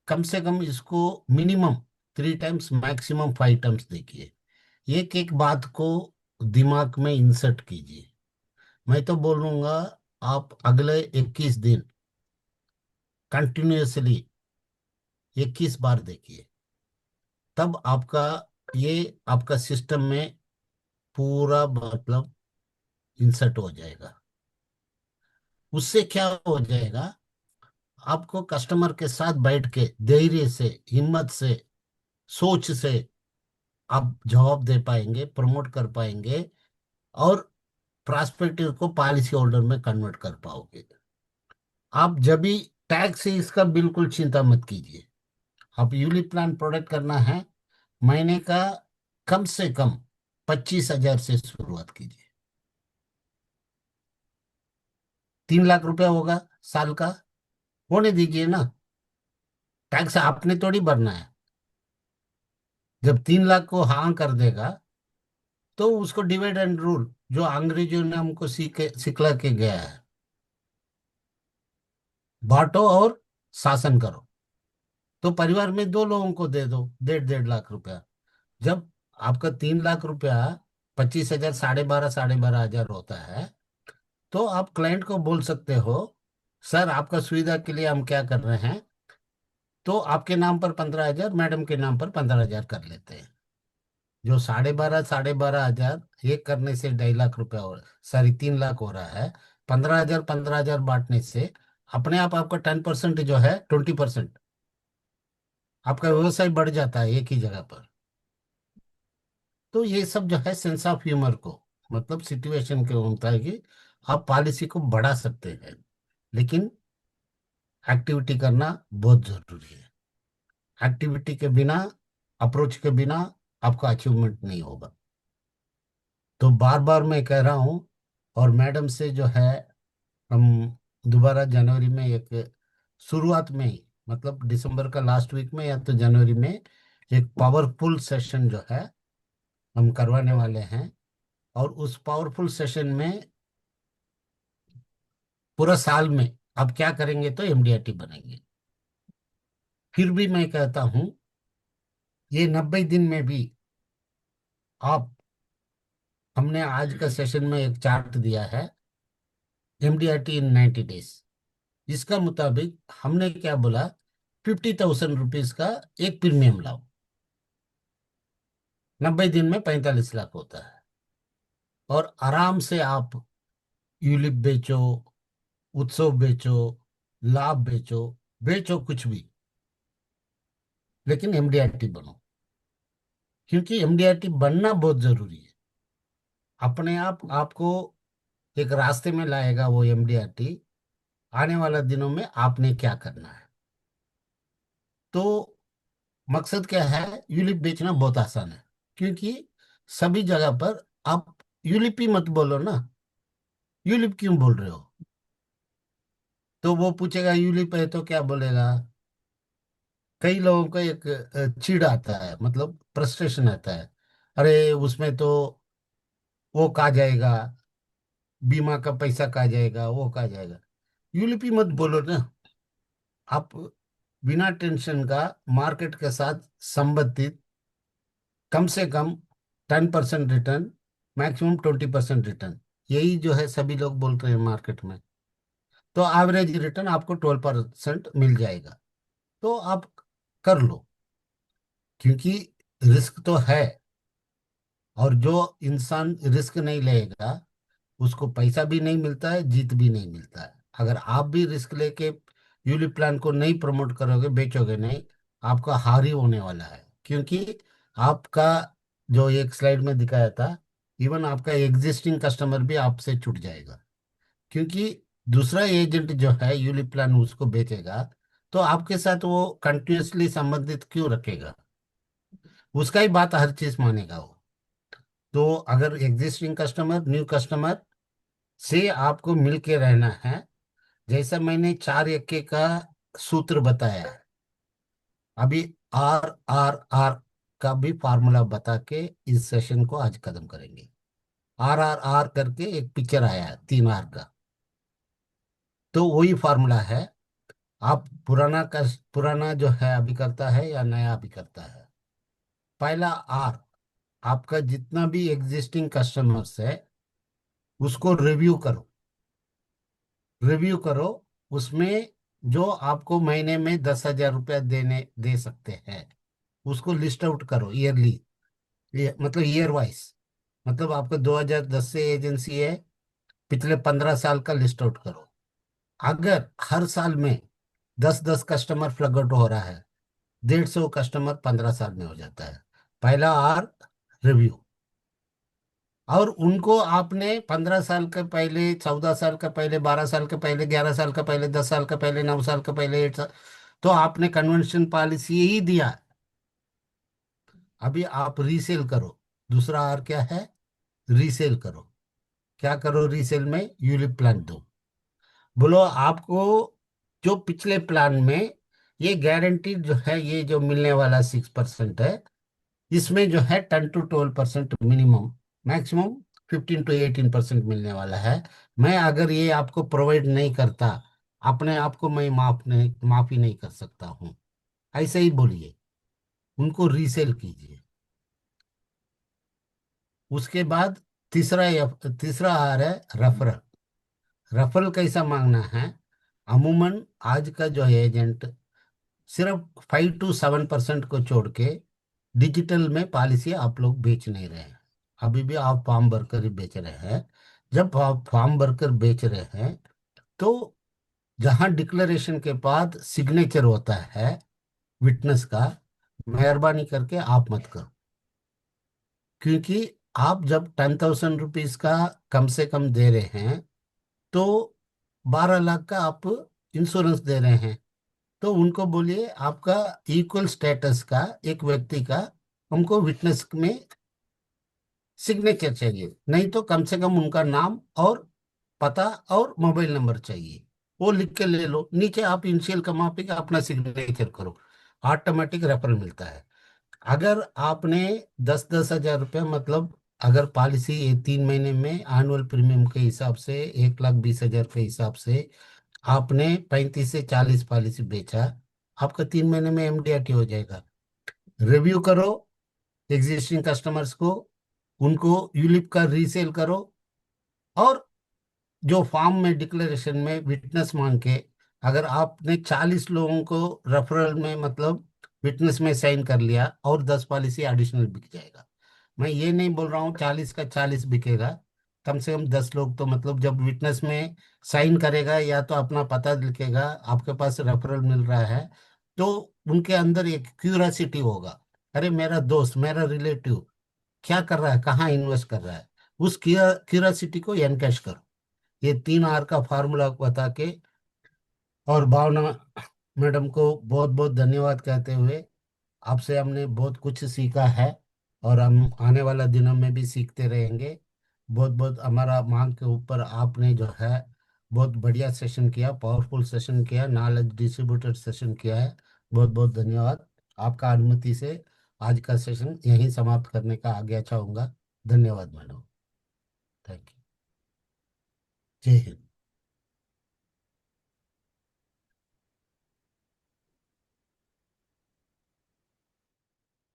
कम से कम इसको मिनिमम 3 टाइम्स, मैक्सिमम 5 टाइम्स देखिए। एक एक बात को दिमाग में इंसर्ट कीजिए। मैं तो बोलूंगा, आप अगले 21 दिन कंटिन्यूअसली 21 बार देखिए, तब आपका ये आपका सिस्टम में पूरा मतलब इंसर्ट हो जाएगा। उससे क्या हो जाएगा, आपको कस्टमर के साथ बैठ के धैर्य से, हिम्मत से, सोच से आप जवाब दे पाएंगे, प्रमोट कर पाएंगे, और प्रॉस्पेक्टिव को पॉलिसी होल्डर में कन्वर्ट कर पाओगे। आप जब भी टैक्स से इसका बिल्कुल चिंता मत कीजिए। आप यूलिप प्लान प्रोडक्ट करना है, महीने का कम से कम 25,000 से शुरुआत कीजिए। 3 लाख रुपया होगा साल का, होने दीजिए ना। टैक्स आपने थोड़ी भरना है। जब 3 लाख को हाँ कर देगा, तो उसको डिवाइड एंड रूल जो अंग्रेजों ने हमको सिखला के गया है, बांटो और शासन करो। तो परिवार में 2 लोगों को दे दो 1.5 1.5 लाख रुपया। जब आपका 3 लाख रुपया 25,000, 12,500 होता है, तो आप क्लाइंट को बोल सकते हो, सर आपका सुविधा के लिए हम क्या कर रहे हैं, तो आपके नाम पर 15,000, मैडम के नाम पर 15,000 कर लेते हैं। जो 12,500 एक करने से 2.5 लाख रुपया हो, सॉरी 3 लाख हो रहा है। 15,000 15,000 बांटने से अपने आप आपका 10% जो है 20%, आपका व्यवसाय बढ़ जाता है एक ही जगह पर। तो ये सब जो है सेंस ऑफ ह्यूमर को, मतलब सिचुएशन के होता है कि आप पॉलिसी को बढ़ा सकते हैं, लेकिन एक्टिविटी करना बहुत जरूरी है। एक्टिविटी के बिना, अप्रोच के बिना आपका अचीवमेंट नहीं होगा। तो बार बार मैं कह रहा हूँ, और मैडम से जो है हम दोबारा जनवरी में एक, शुरुआत में ही, मतलब दिसंबर का लास्ट वीक में या तो जनवरी में, एक पावरफुल सेशन जो है हम करवाने वाले हैं। और उस पावरफुल सेशन में पूरा साल में आप क्या करेंगे, तो MDRT बनेंगे। फिर भी मैं कहता हूँ, ये 90 दिन में भी आप, हमने आज का सेशन में एक चार्ट दिया है, MDRT इन 90 डेज। इसका मुताबिक हमने क्या बोला, 50,000 रुपीज का एक प्रीमियम लाओ। 90 दिन में 45 लाख होता है। और आराम से आप यूलिप बेचो, उत्सव बेचो, लाभ बेचो, बेचो कुछ भी, लेकिन MDRT बनो। क्योंकि MDRT बनना बहुत जरूरी है। अपने आप आपको एक रास्ते में लाएगा वो MDRT। आने वाला दिनों में आपने क्या करना है। तो मकसद क्या है, यूलिप बेचना बहुत आसान है, क्योंकि सभी जगह पर आप यूलिप ही मत बोलो ना। यूलिप क्यों बोल रहे हो, तो वो पूछेगा यूलिप है तो क्या बोलेगा। कई लोगों को एक चिढ़ आता है, मतलब फ्रस्ट्रेशन आता है, अरे उसमें तो वो कहा जाएगा, बीमा का पैसा कहा जाएगा, वो कहा जाएगा। यूलिप ही मत बोलो ना। आप बिना टेंशन का मार्केट के साथ संबंधित, कम से कम 10% रिटर्न, मैक्सिमम 20% रिटर्न, यही जो है सभी लोग बोल रहे हैं मार्केट में। तो एवरेज रिटर्न आपको 12% मिल जाएगा। तो आप कर लो, क्योंकि रिस्क तो है। और जो इंसान रिस्क नहीं लेगा, उसको पैसा भी नहीं मिलता है, जीत भी नहीं मिलता है। अगर आप भी रिस्क लेके यूलिप प्लान को नहीं प्रमोट करोगे, बेचोगे नहीं, आपका हार ही होने वाला है। क्योंकि आपका जो एक स्लाइड में दिखाया था, इवन आपका एग्जिस्टिंग कस्टमर भी आपसे छूट जाएगा। क्योंकि दूसरा एजेंट जो है यूलिप प्लान उसको बेचेगा, तो आपके साथ वो कंटिन्यूसली संबंधित क्यों रखेगा? उसका ही बात हर चीज मानेगा वो। तो अगर एग्जिस्टिंग कस्टमर, न्यू कस्टमर से आपको मिल के रहना है, जैसा मैंने 4 यक्के का सूत्र बताया है, अभी RRR का भी फार्मूला बता के इस सेशन को आज खत्म करेंगे। RRR करके एक पिक्चर आया है 3 R का, तो वही फार्मूला है। आप पुराना जो है अभी करता है या नया अभी करता है। पहला R, आपका जितना भी एग्जिस्टिंग कस्टमर्स है उसको रिव्यू करो। रिव्यू करो, उसमें जो आपको महीने में 10,000 रुपया देने दे सकते हैं उसको लिस्ट आउट करो ईयरली, मतलब ईयर वाइज। मतलब आपका 2010 से एजेंसी है, पिछले 15 साल का लिस्ट आउट करो। अगर हर साल में 10-10 कस्टमर फ्लग आउट हो रहा है, 150 कस्टमर 15 साल में हो जाता है। पहला R, रिव्यू। और उनको आपने 15 साल के पहले, 14 साल के पहले, 12 साल के पहले, 11 साल के पहले, 10 साल के पहले, 9 साल के पहले, 8 साल, तो आपने कन्वेंशन पॉलिसी ही दिया। अभी आप रीसेल करो। दूसरा R क्या है? रीसेल करो। क्या करो रीसेल में? यूलिप प्लान दो। बोलो आपको जो पिछले प्लान में ये गारंटी जो है, ये जो मिलने वाला 6% है, इसमें जो है 10 to 12% मिनिमम, मैक्सिमम 15 to 18% मिलने वाला है। मैं अगर ये आपको प्रोवाइड नहीं करता, अपने आप को मैं माफी नहीं कर सकता हूँ। ऐसे ही बोलिए, उनको रीसेल कीजिए। उसके बाद तीसरा आ रहा है रेफरल। रेफरल कैसा मांगना है? अमूमन आज का जो है एजेंट सिर्फ 5 to 7% को छोड़ के डिजिटल में पॉलिसी आप लोग बेच नहीं रहे हैं। अभी भी आप फॉर्म भरकर ही बेच रहे हैं। जब आप फॉर्म भरकर बेच रहे हैं, तो जहां डिक्लेरेशन के बाद सिग्नेचर होता है विटनेस का, मेहरबानी करके आप मत करो। क्योंकि आप जब 10,000 रुपीज का कम से कम दे रहे हैं, तो 12 लाख का आप इंश्योरेंस दे रहे हैं। तो उनको बोलिए आपका इक्वल स्टेटस का एक व्यक्ति का हमको विटनेस में सिग्नेचर चाहिए, नहीं तो कम से कम उनका नाम और पता और मोबाइल नंबर चाहिए। वो लिख के ले लो, नीचे आप इनिशियल कमा पे अपना सिग्नेचर करो, ऑटोमेटिक रेफरल मिलता है। अगर आपने 10-10 हजार रुपया, मतलब अगर पॉलिसी ये 3 महीने में एनुअल प्रीमियम के हिसाब से 1,20,000 के हिसाब से आपने 35 से 40 पॉलिसी बेचा, आपका 3 महीने में MDRT हो जाएगा। रिव्यू करो एग्जिस्टिंग कस्टमर्स को, उनको यूलिप का रीसेल करो, और जो फॉर्म में डिक्लेरेशन में विटनेस मांग के, अगर आपने 40 लोगों को रेफरल में, मतलब विटनेस में साइन कर लिया, और 10 पॉलिसी एडिशनल बिक जाएगा। मैं ये नहीं बोल रहा हूँ 40 का 40 बिकेगा, कम से कम 10 लोग तो, मतलब जब विटनेस में साइन करेगा या तो अपना पता लिखेगा, आपके पास रेफरल मिल रहा है, तो उनके अंदर एक क्यूरियोसिटी होगा, अरे मेरा दोस्त, मेरा रिलेटिव क्या कर रहा है, कहाँ इन्वेस्ट कर रहा है। उस क्यूरियोसिटी को एनकैश करो। ये 3 R का फार्मूला बता के, और भावना मैडम को बहुत बहुत धन्यवाद कहते हुए, आपसे हमने बहुत कुछ सीखा है, और हम आने वाला दिनों में भी सीखते रहेंगे। बहुत बहुत हमारा मांग के ऊपर आपने जो है बहुत बढ़िया सेशन किया, पावरफुल सेशन किया, नॉलेज डिस्ट्रीब्यूटेड सेशन किया है। बहुत बहुत धन्यवाद। आपका अनुमति से आज का सेशन यहीं समाप्त करने का आज्ञा चाहूँगा। धन्यवाद मैडम। Thank you. जय हिंद।